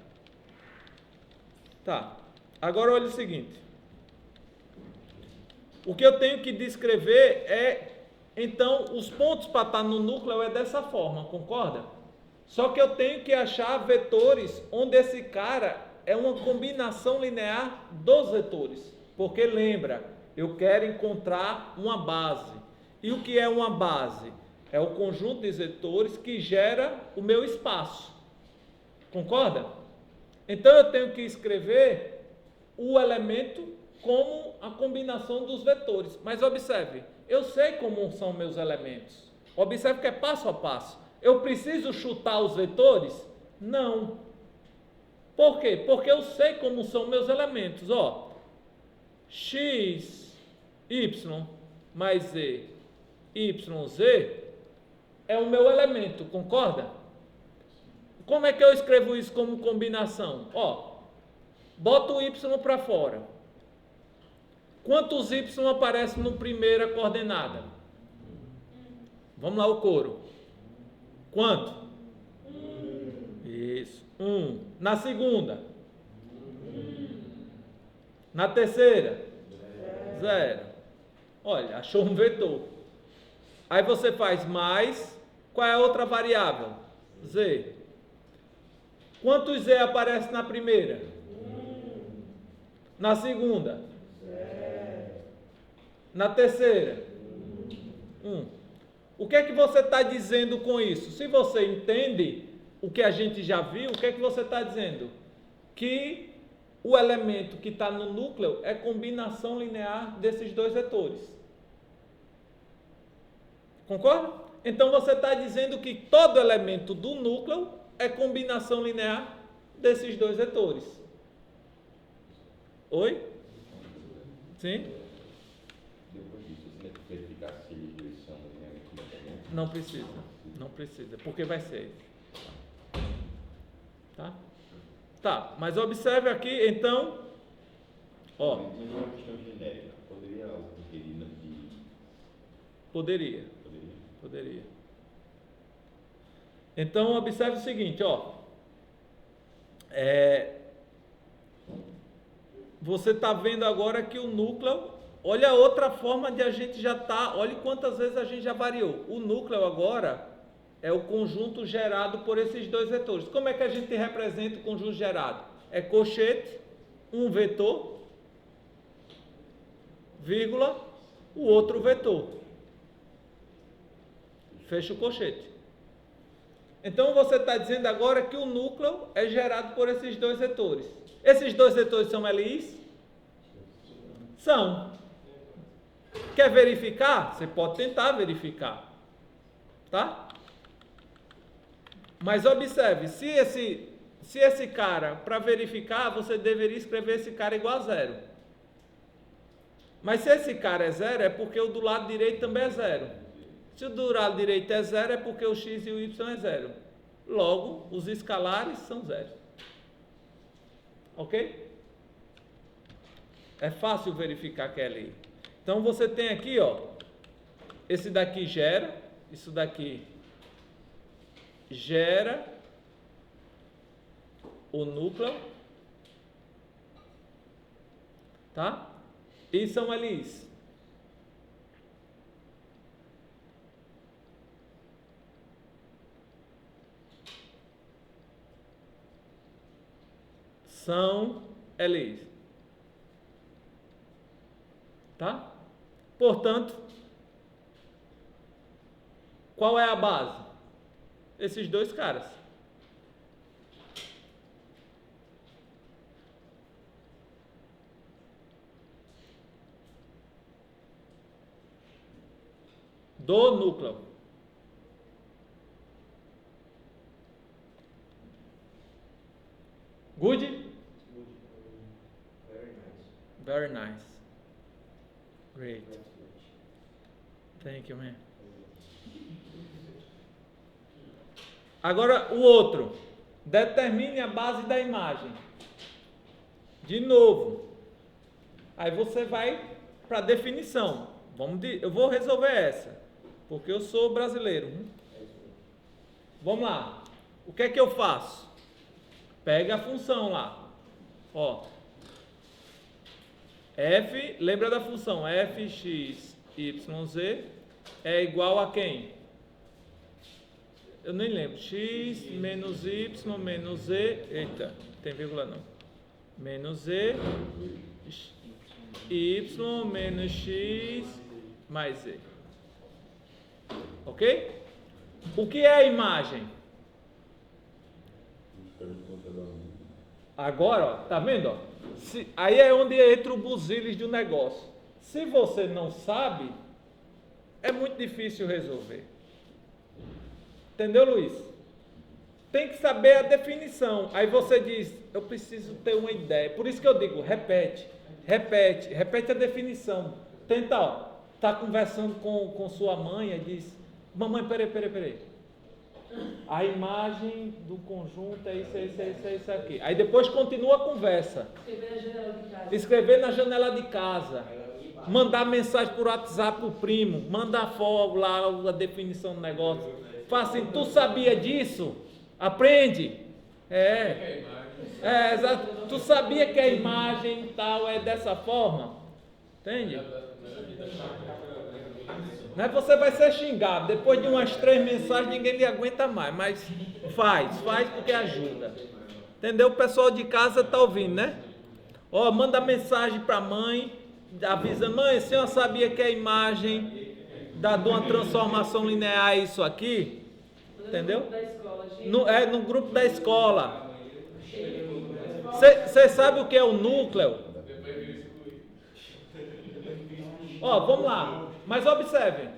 Tá. Agora olha o seguinte. O que eu tenho que descrever é, então, os pontos para estar no núcleo é dessa forma, concorda? Só que eu tenho que achar vetores onde esse cara é uma combinação linear dos vetores. Porque lembra, eu quero encontrar uma base. E o que é uma base? É o conjunto de vetores que gera o meu espaço. Concorda? Então eu tenho que escrever o elemento como a combinação dos vetores. Mas observe, eu sei como são meus elementos. Observe que é passo a passo. Eu preciso chutar os vetores? Não. Por quê? Porque eu sei como são meus elementos. Ó, x, y mais z, y, z é o meu elemento, concorda? Como é que eu escrevo isso como combinação? Ó, bota o y para fora. Quantos y aparecem na primeira coordenada? Vamos lá, o coro. Quanto? Isso, 1. Na segunda? Na terceira? 0. Olha, achou um vetor. Aí você faz mais. Qual é a outra variável? Z. Quantos Z aparece na primeira? Na segunda? Na terceira? 1. O que é que você está dizendo com isso? Se você entende o que a gente já viu, o que é que você está dizendo? Que o elemento que está no núcleo é combinação linear desses dois vetores. Concorda? Então você está dizendo que todo elemento do núcleo é combinação linear desses dois vetores. Oi? Sim? Depois disso, você tem que verificar se eles dois são linearmente independentes? Não precisa. Não precisa. Porque vai ser. Tá? Tá, mas observe aqui, então. Ó. Mas não é uma questão genérica. Poderia algo requerir de... Poderia. Então, observe o seguinte, ó. Você está vendo agora que o núcleo, olha outra forma de a gente já tá, olha quantas vezes a gente já variou. O núcleo agora é o conjunto gerado por esses dois vetores. Como é que a gente representa o conjunto gerado? É colchete, um vetor, vírgula, o outro vetor. Fecha o colchete. Então você está dizendo agora que o núcleo é gerado por esses dois vetores. Esses dois vetores são LIs? São. Quer verificar? Você pode tentar verificar. Tá? Mas observe, se esse cara, para verificar, você deveria escrever esse cara igual a 0. Mas se esse cara é 0, é porque o do lado direito também é 0. Se o do lado direito é 0, é porque o x e o y é 0. Logo, os escalares são 0. Ok? É fácil verificar que é LI. Então, você tem aqui, ó, esse daqui gera, isso daqui gera o núcleo, tá? E são LIs. São LIs. Tá? Portanto, qual é a base? Esses dois caras. Do núcleo. Good? Very nice. Great. Thank you, man. Agora o outro. Determine a base da imagem. De novo. Aí você vai para a definição. Eu vou resolver essa. Porque eu sou brasileiro. Vamos lá. O que é que eu faço? Pega a função lá. Ó, F, lembra da função fx, yz é igual a quem? Eu nem lembro. X menos y menos z. Eita, tem vírgula não. Menos z. Y menos x mais z. Ok? O que é a imagem? Agora, ó, tá vendo? Ó? Aí é onde entra o buziles do negócio. Se você não sabe, é muito difícil resolver. Entendeu, Luiz? Tem que saber a definição. Aí você diz, eu preciso ter uma ideia. Por isso que eu digo, repete a definição. Tenta, ó, tá conversando com sua mãe e diz, mamãe, peraí. A imagem do conjunto é isso aqui. Aí depois continua a conversa. Escrever na janela de casa. Mandar mensagem por WhatsApp pro primo. Mandar foto lá, a definição do negócio. Fala assim, tu sabia disso? Aprende. Exato. Tu sabia que a imagem tal é dessa forma? Entende? Né? Você vai ser xingado. Depois de umas 3 mensagens, ninguém lhe aguenta mais. Mas faz porque ajuda. Entendeu? O pessoal de casa tá ouvindo, né? Ó, manda mensagem para a mãe, avisando, mãe, a senhora sabia que a imagem de uma transformação linear é isso aqui? Entendeu? No grupo da escola. Você sabe o que é o núcleo? Ó, vamos lá. Mas observem.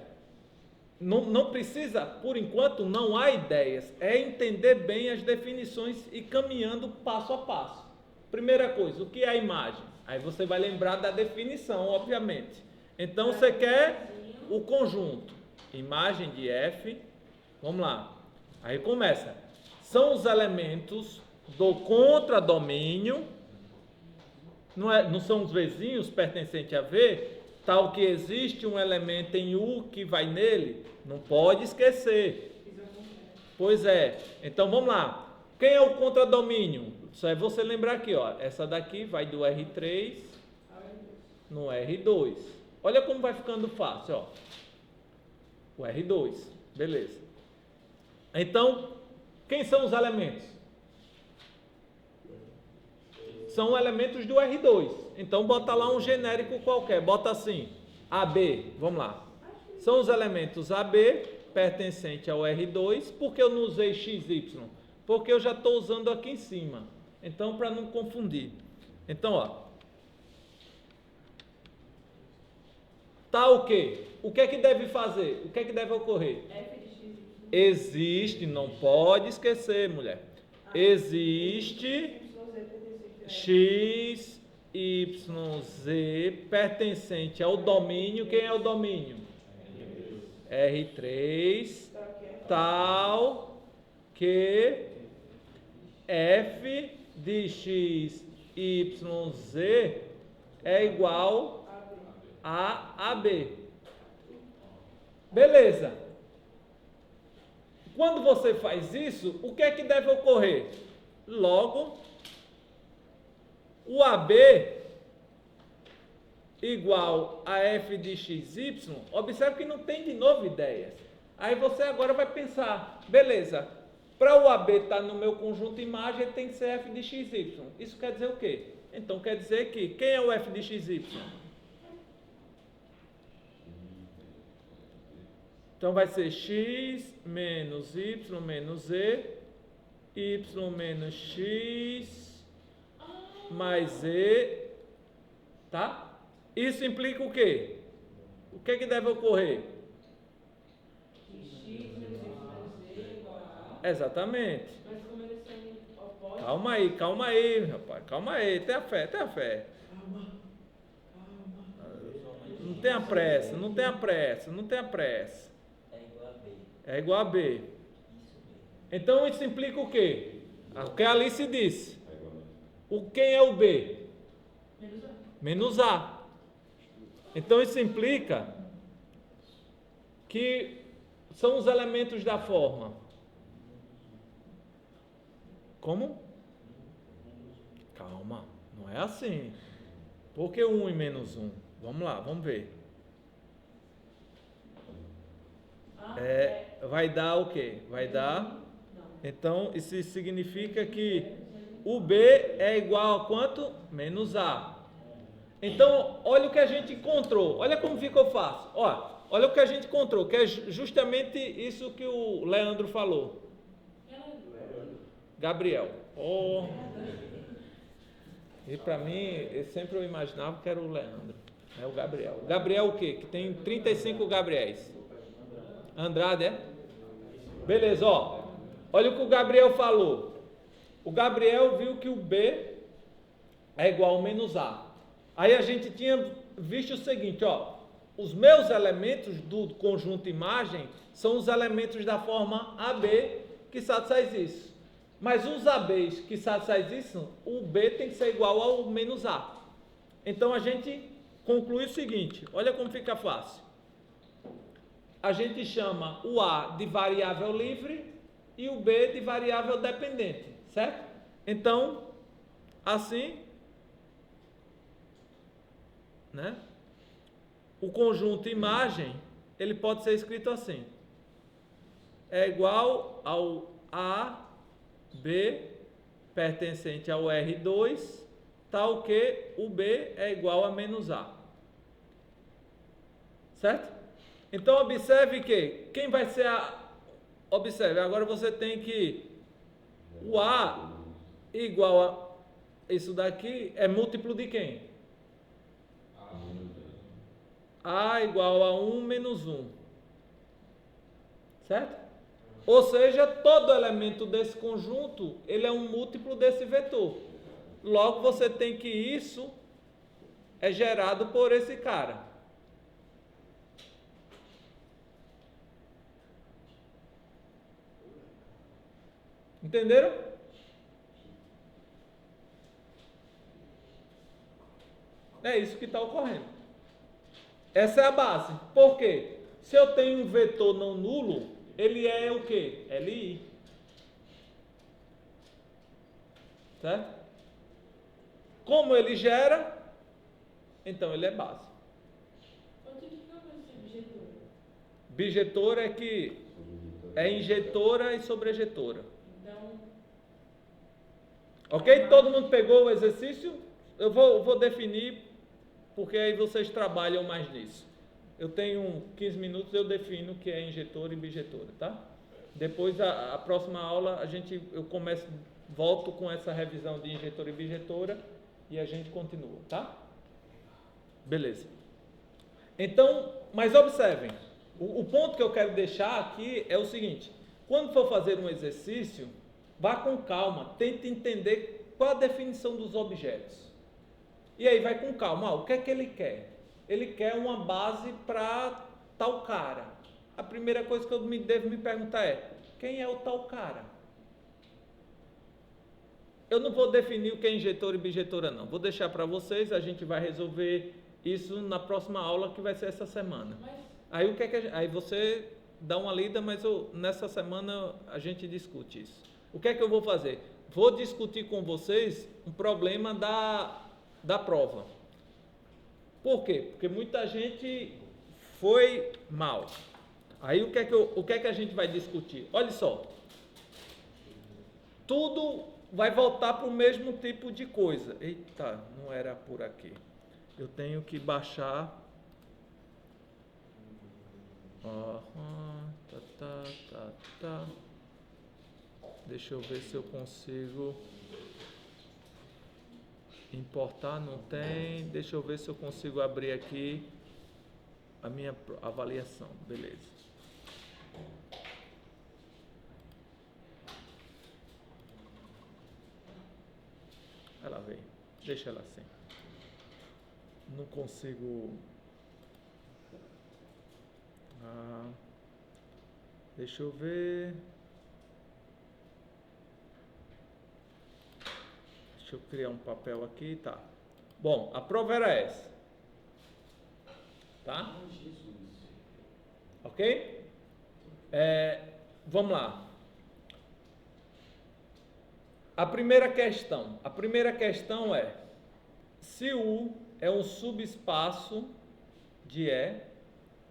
Não precisa, por enquanto, não há ideias. É entender bem as definições e caminhando passo a passo. Primeira coisa, o que é a imagem? Aí você vai lembrar da definição, obviamente. Então você quer o conjunto. Imagem de F. Vamos lá. Aí começa. São os elementos do contradomínio. Não são os vizinhos pertencentes a V, tal que existe um elemento em U que vai nele. Não pode esquecer. Pois é. Então vamos lá. Quem é o contradomínio? Só é você lembrar aqui, ó. Essa daqui vai do R3 no R2. Olha como vai ficando fácil, ó. O R2. Beleza. Então, quem são os elementos? São elementos do R2. Então, bota lá um genérico qualquer. Bota assim, AB. Vamos lá. São os elementos AB, pertencente ao R2. Por que eu não usei XY? Porque eu já estou usando aqui em cima. Então, para não confundir. Então, ó. Tá o quê? O que é que deve fazer? O que é que deve ocorrer? Existe, não pode esquecer, mulher. Existe x, y, z pertencente ao domínio. Quem é o domínio? R3, tal que f de x, y, z é igual a AB. Beleza. Quando você faz isso, o que é que deve ocorrer? Logo, o AB igual a f de xy, observe que não tem de novo ideias. Aí você agora vai pensar, beleza, para o AB estar no meu conjunto imagem, ele tem que ser f de xy. Isso quer dizer o quê? Então quer dizer que, quem é o f de xy? Então vai ser x menos y menos z, y menos x mais z, tá? Isso implica o quê? O que é que deve ocorrer? Exatamente. Calma aí, rapaz, calma aí, tenha fé. Não tenha pressa. É igual a B. Então isso implica o quê? O que a Alice disse. Quem é o B? Menos A. Então isso implica que são os elementos da forma. Como? Calma, não é assim. Por que 1 e menos 1? Vamos lá, vamos ver. Vai dar o quê? Vai dar... Então, isso significa que o B é igual a quanto? Menos A. Então, olha o que a gente encontrou. Olha como ficou fácil. Olha o que a gente encontrou, que é justamente isso que o Leandro falou. Gabriel. E para mim, sempre eu imaginava que era o Leandro. É o Gabriel. Gabriel o quê? Que tem 35 Gabriéis. Andrade, é? Beleza, olha o que o Gabriel falou. O Gabriel viu que o B é igual ao menos A. Aí a gente tinha visto o seguinte, os meus elementos do conjunto imagem são os elementos da forma AB que satisfaz isso. Mas os ABs que satisfaz isso, o B tem que ser igual ao menos A. Então a gente conclui o seguinte, olha como fica fácil. A gente chama o A de variável livre e o B de variável dependente, certo? Então, assim, né? O conjunto imagem, ele pode ser escrito assim. É igual ao A, B, pertencente ao R2, tal que o B é igual a menos A. Certo? Então, observe que, quem vai ser a... Observe, agora você tem que... O A igual a... Isso daqui é múltiplo de quem? A igual a 1 menos 1. Certo? Ou seja, todo elemento desse conjunto, ele é um múltiplo desse vetor. Logo, você tem que isso é gerado por esse cara. Entenderam? É isso que está ocorrendo. Essa é a base. Por quê? Se eu tenho um vetor não nulo, ele é o quê? LI. Certo? Como ele gera, então ele é base. Quanto que fica com esse bijetor? Bijetora é que é injetora e sobrejetora. Então... Ok? Todo mundo pegou o exercício? Eu vou definir, porque aí vocês trabalham mais nisso. Eu tenho 15 minutos, eu defino o que é injetora e bijetora, tá? Depois, a próxima aula, eu volto com essa revisão de injetora e bijetora e a gente continua, tá? Beleza. Então, mas observem, o ponto que eu quero deixar aqui é o seguinte: quando for fazer um exercício, vá com calma, tente entender qual a definição dos objetos. E aí vai com calma, o que é que ele quer? Ele quer uma base para tal cara. A primeira coisa que eu devo me perguntar é, quem é o tal cara? Eu não vou definir o que é injetora e bijetora não, vou deixar para vocês, a gente vai resolver isso na próxima aula, que vai ser essa semana. Aí, aí você dá uma lida, mas nessa semana a gente discute isso. O que é que eu vou fazer? Vou discutir com vocês um problema da prova. Por quê? Porque muita gente foi mal. Aí o que é que a gente vai discutir? Olha só. Tudo vai voltar para o mesmo tipo de coisa. Eita, não era por aqui. Eu tenho que baixar. Tá. Deixa eu ver se eu consigo importar, não tem. Deixa eu ver se eu consigo abrir aqui a minha avaliação. Beleza. Ela veio. Deixa ela assim. Não consigo. Deixa eu ver. Deixa eu criar um papel aqui, tá. Bom, a prova era essa. Tá? Ok? Vamos lá. A primeira questão é, se U é um subespaço de E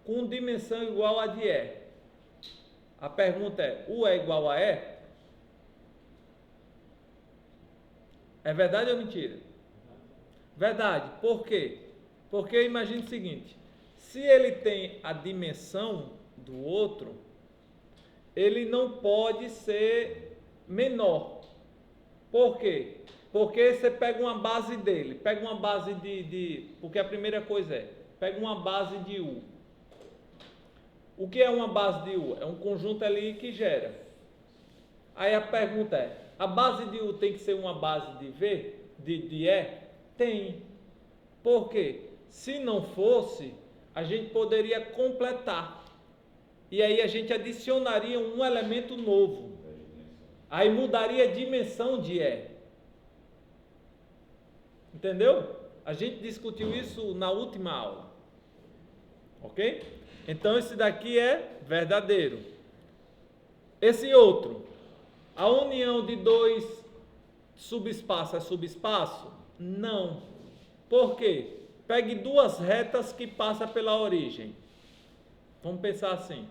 com dimensão igual a de E. A pergunta é, U é igual a E? É verdade ou mentira? Verdade. Por quê? Porque imagine o seguinte, se ele tem a dimensão do outro, ele não pode ser menor. Por quê? Porque você pega uma base dele, pega uma base porque a primeira coisa pega uma base de U. O que é uma base de U? É um conjunto ali que gera. Aí a pergunta é, a base de U tem que ser uma base de V, de E? Tem. Por quê? Se não fosse, a gente poderia completar. E aí a gente adicionaria um elemento novo. Aí mudaria a dimensão de E. Entendeu? A gente discutiu isso na última aula. Ok? Então esse daqui é verdadeiro. Esse outro, a união de dois subespaços é subespaço? Não. Por quê? Pegue duas retas que passam pela origem. Vamos pensar assim.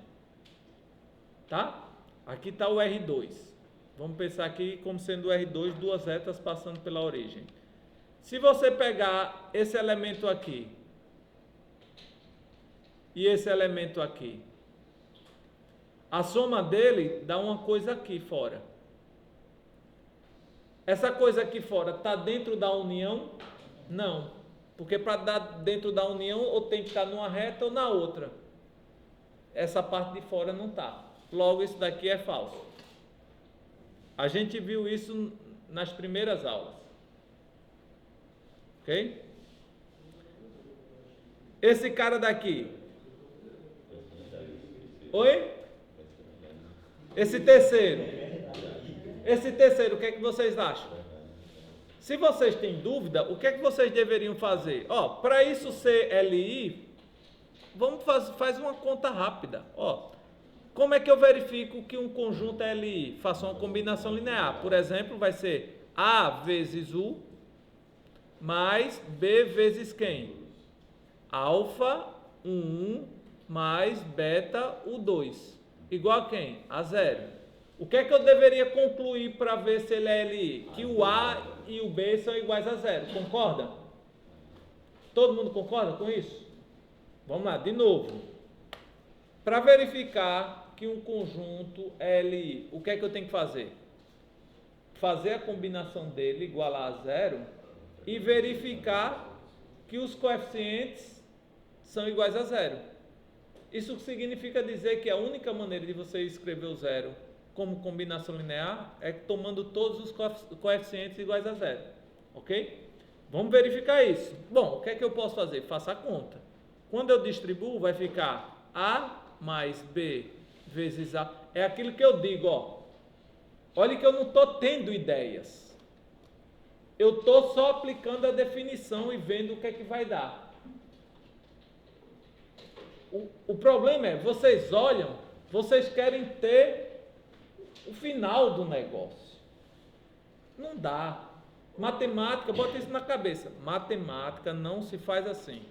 Tá? Aqui está o R2. Vamos pensar aqui como sendo o R2, duas retas passando pela origem. Se você pegar esse elemento aqui e esse elemento aqui, a soma dele dá uma coisa aqui fora. Essa coisa aqui fora está dentro da união? Não. Porque para dar dentro da união, ou tem que estar numa reta ou na outra. Essa parte de fora não está. Logo, isso daqui é falso. A gente viu isso nas primeiras aulas. Ok? Esse cara daqui. Oi? Esse terceiro. Esse terceiro, o que é que vocês acham? Se vocês têm dúvida, o que é que vocês deveriam fazer? Ó, para isso ser LI, vamos faz uma conta rápida. Ó, como é que eu verifico que um conjunto é LI? Faço uma combinação linear. Por exemplo, vai ser A vezes U mais B vezes quem? Alfa U1 mais beta U2. Igual a quem? A 0. O que é que eu deveria concluir para ver se ele é LI? Que o A e o B são iguais a 0. Concorda? Todo mundo concorda com isso? Vamos lá, de novo. Para verificar que um conjunto é LI, o que é que eu tenho que fazer? Fazer a combinação dele igual a 0 e verificar que os coeficientes são iguais a 0. Isso significa dizer que a única maneira de você escrever o 0 como combinação linear é tomando todos os coeficientes iguais a 0. Ok? Vamos verificar isso. Bom, o que é que eu posso fazer? Faça a conta. Quando eu distribuo, vai ficar A mais B vezes A. É aquilo que eu digo, ó. Olha que eu não estou tendo ideias. Eu estou só aplicando a definição e vendo o que é que vai dar. O problema é, vocês olham, vocês querem ter o final do negócio. Não dá. Matemática, bota isso na cabeça. Matemática não se faz assim.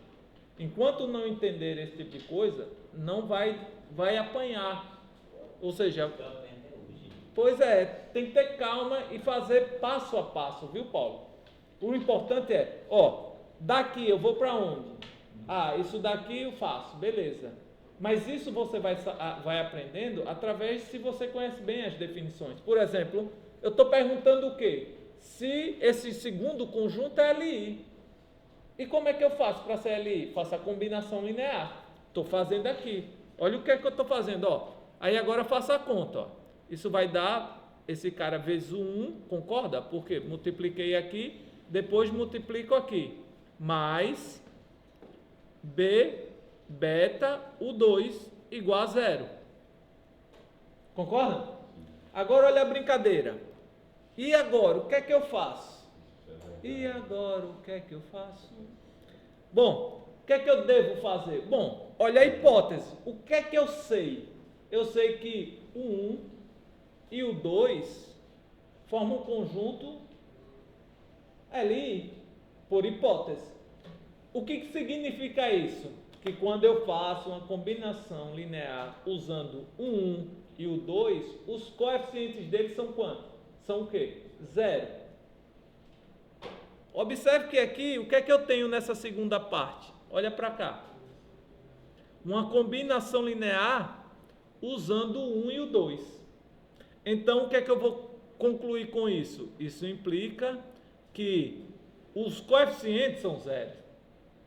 Enquanto não entender esse tipo de coisa, não vai apanhar. Ou seja, pois é, tem que ter calma e fazer passo a passo, viu, Paulo? O importante é, ó, daqui eu vou para onde? Ah, isso daqui eu faço, beleza. Mas isso você vai aprendendo através se você conhece bem as definições. Por exemplo, eu estou perguntando o quê? Se esse segundo conjunto é LI. E como é que eu faço para ser LI? Faço a combinação linear. Estou fazendo aqui. Olha o que é que eu estou fazendo, ó. Aí agora faço a conta, ó. Isso vai dar esse cara vezes o 1, concorda? Porque multipliquei aqui, depois multiplico aqui. Mais B beta U2 igual a 0. Concorda? Agora olha a brincadeira. E agora, o que é que eu faço? E agora, o que é que eu faço? Bom, o que é que eu devo fazer? Bom, olha a hipótese. O que é que eu sei? Eu sei que o 1 e o 2 formam um conjunto LI, por hipótese. O que significa isso? Que quando eu faço uma combinação linear usando o 1 e o 2, os coeficientes deles são quanto? São o quê? 0. Observe que aqui, o que é que eu tenho nessa segunda parte? Olha para cá. Uma combinação linear usando o 1 e o 2. Então, o que é que eu vou concluir com isso? Isso implica que os coeficientes são 0.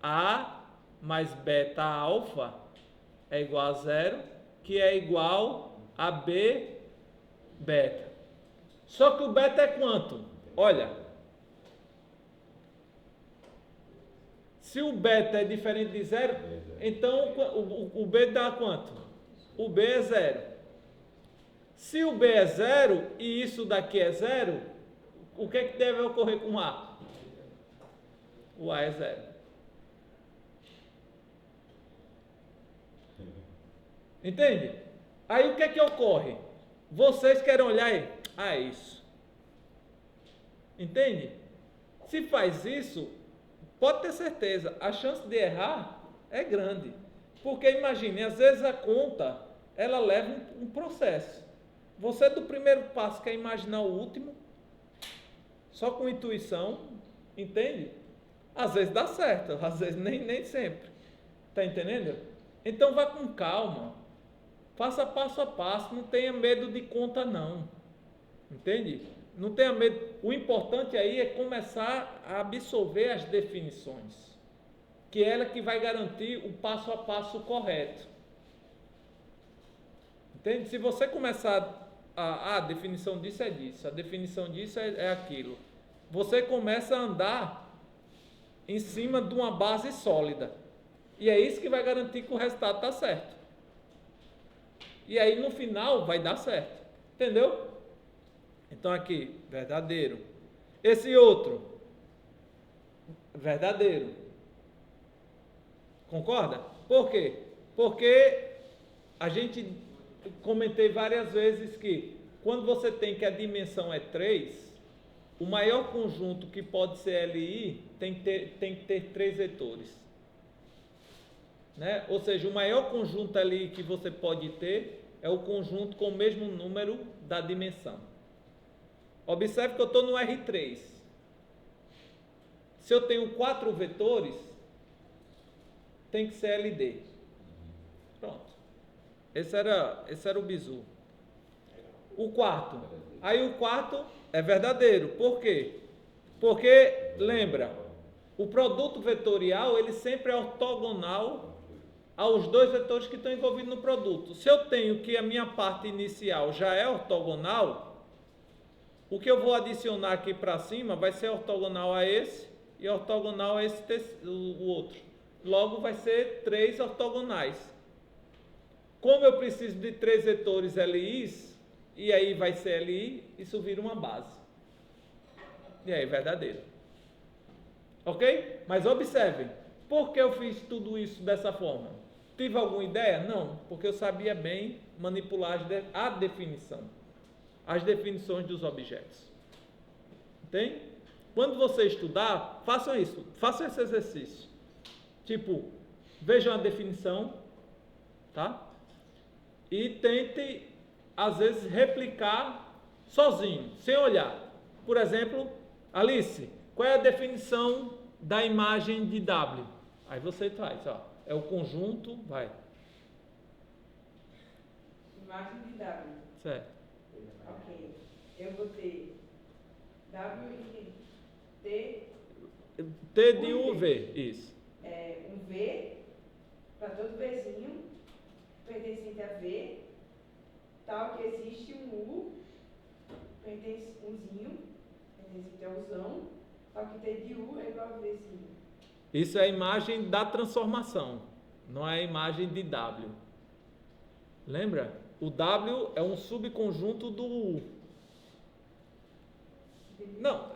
A mais beta alfa é igual a 0, que é igual a B beta. Só que o beta é quanto? Olha, se o beta é diferente de 0, então o B dá quanto? O B é 0. Se o B é 0 e isso daqui é 0, o que é que deve ocorrer com o A? O A é 0. Entende? Aí o que é que ocorre? Vocês querem olhar e... é isso. Entende? Se faz isso, pode ter certeza, a chance de errar é grande. Porque imagine, às vezes a conta, ela leva um processo. Você do primeiro passo quer imaginar o último, só com intuição, entende? Às vezes dá certo, às vezes nem sempre. Está entendendo? Então vá com calma. Faça passo a passo, não tenha medo de conta não. Entende? Não tenha medo. O importante aí é começar a absorver as definições, que é ela que vai garantir o passo a passo correto. Entende? Se você começar a definição disso é disso, a definição disso é aquilo, você começa a andar em cima de uma base sólida. E é isso que vai garantir que o resultado está certo. E aí no final vai dar certo. Entendeu? Então aqui, verdadeiro. Esse outro, verdadeiro. Concorda? Por quê? Porque a gente comentei várias vezes que quando você tem que a dimensão é 3, o maior conjunto que pode ser LI tem que ter 3 vetores. Né? Ou seja, o maior conjunto LI que você pode ter é o conjunto com o mesmo número da dimensão. Observe que eu estou no R3. Se eu tenho 4 vetores, tem que ser LD. Pronto. Esse era o bizu. O quarto. Aí o quarto é verdadeiro. Por quê? Porque, lembra, o produto vetorial, ele sempre é ortogonal aos 2 vetores que estão envolvidos no produto. Se eu tenho que a minha parte inicial já é ortogonal, o que eu vou adicionar aqui para cima vai ser ortogonal a esse e ortogonal a esse o outro. Logo vai ser 3 ortogonais. Como eu preciso de 3 vetores LIs, e aí vai ser LI, isso vira uma base. E aí, verdadeiro. Ok? Mas observem, por que eu fiz tudo isso dessa forma? Tive alguma ideia? Não, porque eu sabia bem manipular a definição. As definições dos objetos. Entende? Quando você estudar, façam isso. Façam esse exercício. Tipo, vejam a definição, tá? E tente, às vezes, replicar sozinho, sem olhar. Por exemplo, Alice, qual é a definição da imagem de W? Aí você traz, ó, é o conjunto, vai. Imagem de W. Certo. Ok. Eu vou ter W e T. T de U, V, isso. Um V, para todo Vzinho, pertencente a V, tal que existe um U, Uzinho, pertencente a Uzão, tal que T de U é igual a Vzinho. Isso é a imagem da transformação, não é a imagem de W. Lembra? O W é um subconjunto do U. Não,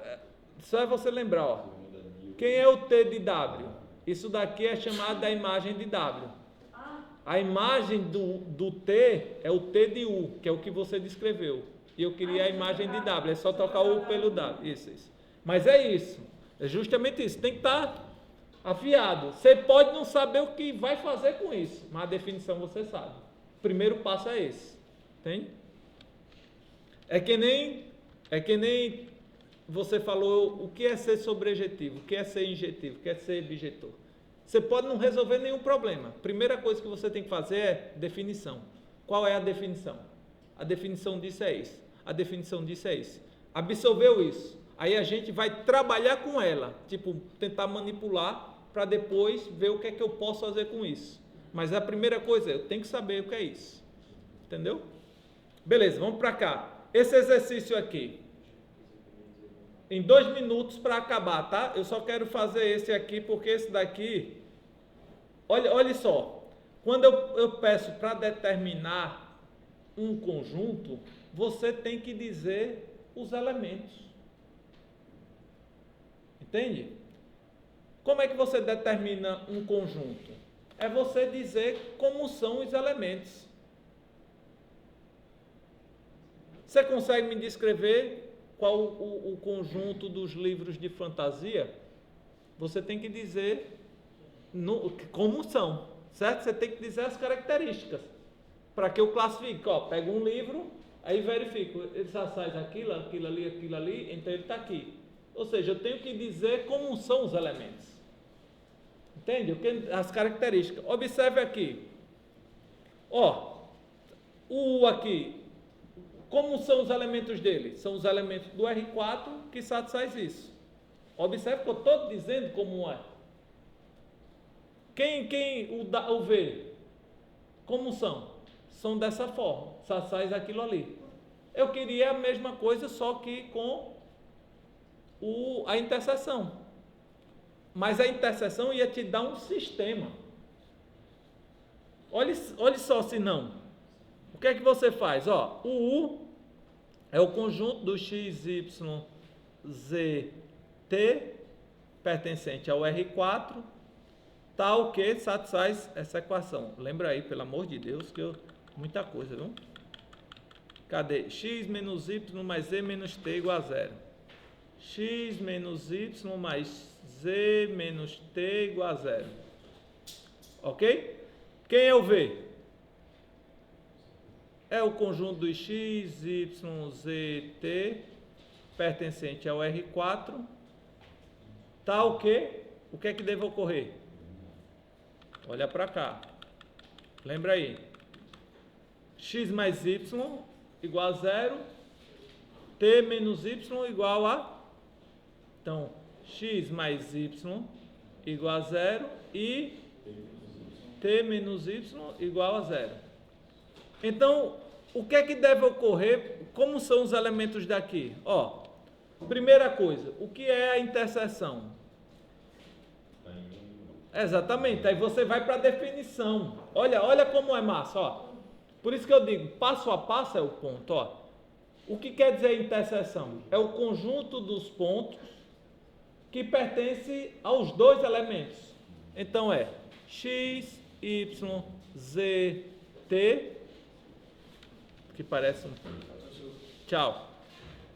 só é você lembrar, ó. Quem é o T de W? Isso daqui é chamado da imagem de W. A imagem do T é o T de U, que é o que você descreveu. E eu queria a imagem de W, é só trocar o U pelo W. Isso. Mas é isso. É justamente isso. Tem que estar Afiado. Você pode não saber o que vai fazer com isso, mas a definição você sabe. O primeiro passo é esse. Entende? É que nem você falou o que é ser sobrejetivo, o que é ser injetivo, o que é ser bijetor. Você pode não resolver nenhum problema. Primeira coisa que você tem que fazer é definição. Qual é a definição? A definição disso é isso. A definição disso é isso. Absorveu isso. Aí a gente vai trabalhar com ela, tipo, tentar manipular para depois ver o que é que eu posso fazer com isso. Mas a primeira coisa é, eu tenho que saber o que é isso. Entendeu? Beleza, vamos para cá. Esse exercício aqui, em 2 minutos para acabar, tá? Eu só quero fazer esse aqui, porque esse daqui, olha só, quando eu peço para determinar um conjunto, você tem que dizer os elementos. Entende? Como é que você determina um conjunto? É você dizer como são os elementos. Você consegue me descrever qual o conjunto dos livros de fantasia? Você tem que dizer como são, certo? Você tem que dizer as características, para que eu classifique. Ó, pego um livro, aí verifico, ele só faz aquilo ali, então ele está aqui. Ou seja, eu tenho que dizer como são os elementos. Entende? As características. Observe aqui. Ó, o aqui, como são os elementos dele? São os elementos do R4 que satisfaz isso. Observe que eu estou dizendo como é. O V? Como são? São dessa forma. Satisfaz aquilo ali. Eu queria a mesma coisa, só que com a interseção. Mas a interseção ia te dar um sistema. Olha só se não. O que é que você faz? Ó, o U é o conjunto do x, y, z, t, pertencente ao R4, tal que satisfaz essa equação. Lembra aí, pelo amor de Deus, que muita coisa, viu? Cadê? X menos y mais z menos t igual a 0. X menos y mais z menos t igual a 0. Ok? Quem é o V? É o conjunto dos x, y, z, t, pertencente ao R4, tal que, o que é que deve ocorrer? Olha para cá. Lembra aí. X mais y igual a 0, t menos y igual a... Então, x mais y igual a 0 e t menos y igual a 0. Então, o que é que deve ocorrer? Como são os elementos daqui? Ó, primeira coisa, o que é a interseção? Exatamente, aí você vai para a definição. Olha como é massa, ó. Por isso que eu digo, passo a passo é o ponto, ó. O que quer dizer interseção? É o conjunto dos pontos que pertence aos dois elementos. Então é x, y, z, t, que parece um... Tchau.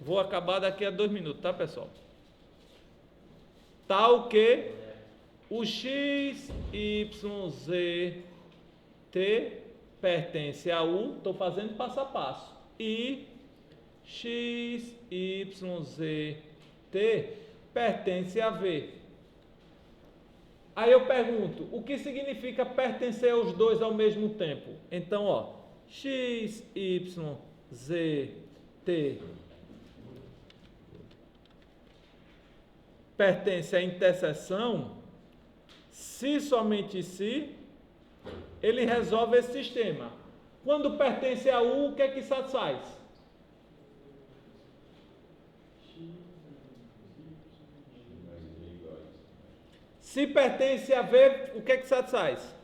Vou acabar daqui a 2 minutos, tá, pessoal? Tal que o x, y, z, t pertence a U, estou fazendo passo a passo, e x, y, z, t pertence a V. Aí eu pergunto, o que significa pertencer aos dois ao mesmo tempo? Então, ó, x, y, z, t pertence à interseção, se somente se ele resolve esse sistema. Quando pertence a U, o que é que satisfaz? Se pertence a V, o que é que satisfaz?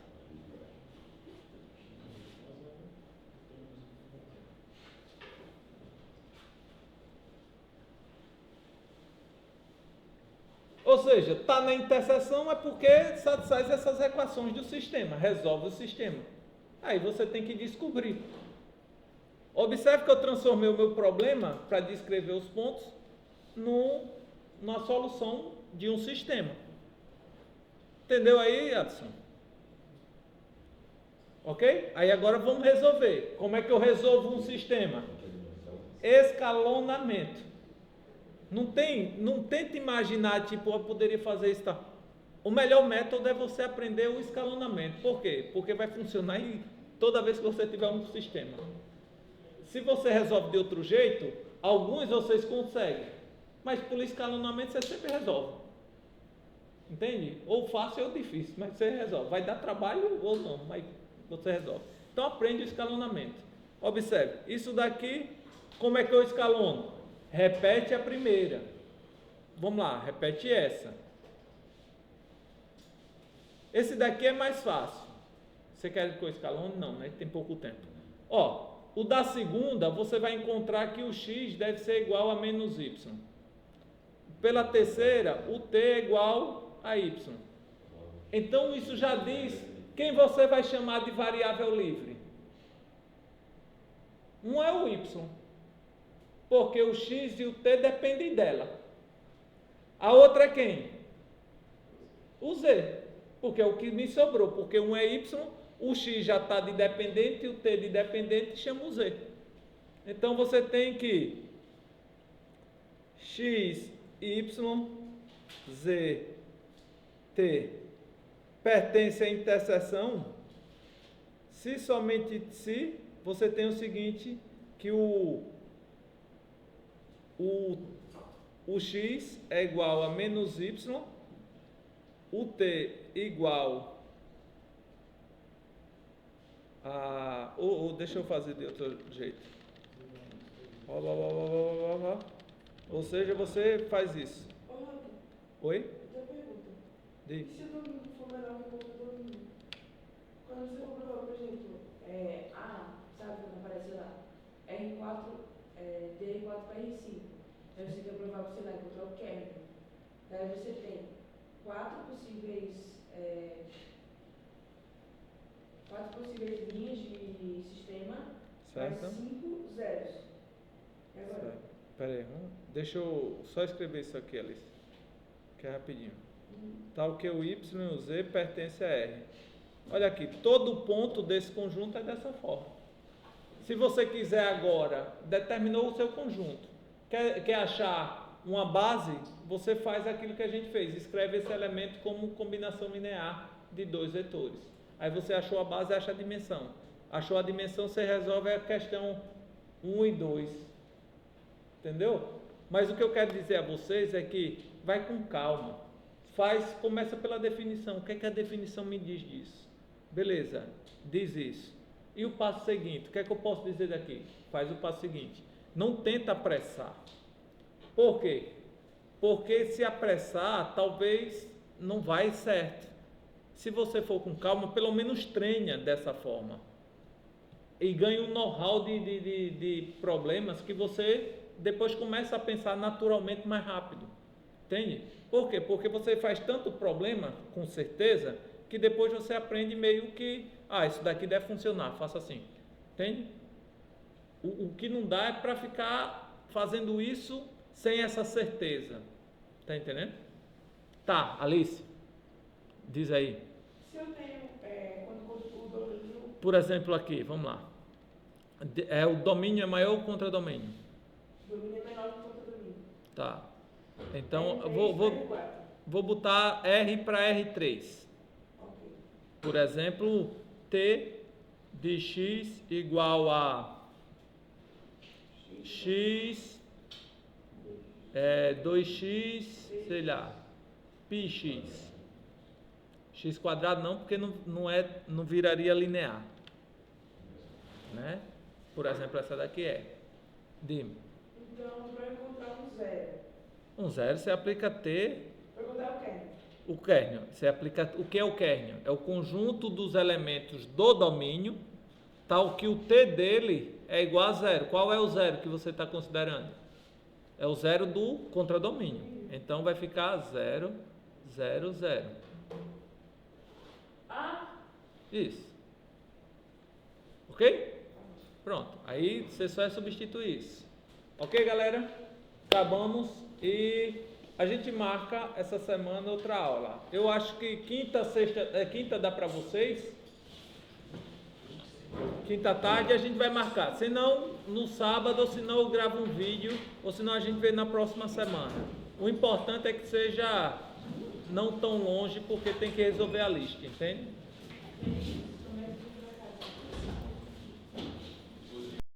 Ou seja, está na interseção é porque satisfaz essas equações do sistema, resolve o sistema. Aí você tem que descobrir. Observe que eu transformei o meu problema para descrever os pontos na solução de um sistema. Entendeu aí, Adson? Ok? Aí agora vamos resolver. Como é que eu resolvo um sistema? Escalonamento. Não tenta imaginar, tipo, eu poderia fazer isso, tá? O melhor método é você aprender o escalonamento. Por quê? Porque vai funcionar toda vez que você tiver um sistema. Se você resolve de outro jeito, alguns vocês conseguem, mas por escalonamento você sempre resolve. Entende? Ou fácil ou difícil, mas você resolve. Vai dar trabalho ou não, mas você resolve. Então aprende o escalonamento. Observe, isso daqui, como é que eu escalono? Repete a primeira. Vamos lá, repete essa. Esse daqui é mais fácil. Você quer que eu escalone? Não, né? Tem pouco tempo. Ó, o da segunda, você vai encontrar que o x deve ser igual a menos y. Pela terceira, o t é igual a y. Então, isso já diz quem você vai chamar de variável livre. Um é o y, porque o x e o t dependem dela. A outra é quem? O z, porque é o que me sobrou, porque um é y, o x já está de dependente e o t de dependente chama o z. Então você tem que x, y, z, t pertence à interseção. Se somente se, você tem o seguinte, que o x é igual a menos y, o t igual a... deixa eu fazer de outro jeito. Ou seja, você faz isso. Ô, Rob, Oi? eu tenho uma pergunta. E Diz. se o domínio for menor que o contradomínio? Quando você comprovar, por exemplo, A, sabe como aparece lá? R4, DR4 para R5. Aí você quer provar, sei lá, encontrar o kernel. Daí você tem 4 possíveis linhas de sistema, Certo. mais 5 zeros. E agora? Espera aí, deixa eu só escrever isso aqui, Alice, que é rapidinho. Tal que o y e o z pertence a R. Olha aqui, todo ponto desse conjunto é dessa forma. Se você quiser agora, determinou o seu conjunto, quer achar uma base, você faz aquilo que a gente fez, escreve esse elemento como combinação linear de dois vetores. Aí você achou a base, acha a dimensão. Achou a dimensão, você resolve a questão 1 e 2. Entendeu? Mas o que eu quero dizer a vocês é que vai com calma. Começa pela definição. O que é que a definição me diz disso? Beleza, diz isso. E o passo seguinte, o que é que eu posso dizer daqui? Faz o passo seguinte. Não tenta apressar. Por quê? Porque se apressar, talvez não vai certo. Se você for com calma, pelo menos treina dessa forma. E ganha um know-how de problemas que você depois começa a pensar naturalmente mais rápido. Entende? Por quê? Porque você faz tanto problema, com certeza, que depois você aprende meio que, isso daqui deve funcionar, faça assim. Entende? O que não dá é para ficar fazendo isso sem essa certeza. Tá entendendo? Tá, Alice, diz aí. Se eu tenho, quando o domínio... Por exemplo aqui, vamos lá. O domínio é maior ou contradomínio? O domínio é menor que o contradomínio. Tá. Então, eu R3 vou botar R para R3. Ok. Por exemplo, T de X igual a X, 2X, sei lá, πx. X quadrado não, porque não viraria linear. Né? Por exemplo, essa daqui é. Dime. Então, para eu encontrar um zero. Um zero você aplica T. Para encontrar o kernel. O kernel. Você aplica. O que é o kernel? É o conjunto dos elementos do domínio, tal que o T dele é igual a zero. Qual é o zero que você está considerando? É o zero do contradomínio. Então vai ficar 0, 0, 0. Isso. Ok? Pronto. Aí você só é substituir isso. Ok, galera? Acabamos e a gente marca essa semana outra aula. Eu acho que quinta dá para vocês? Quinta tarde a gente vai marcar. Se não, no sábado, ou se não eu gravo um vídeo, ou se não a gente vê na próxima semana. O importante é que seja não tão longe, porque tem que resolver a lista, entende?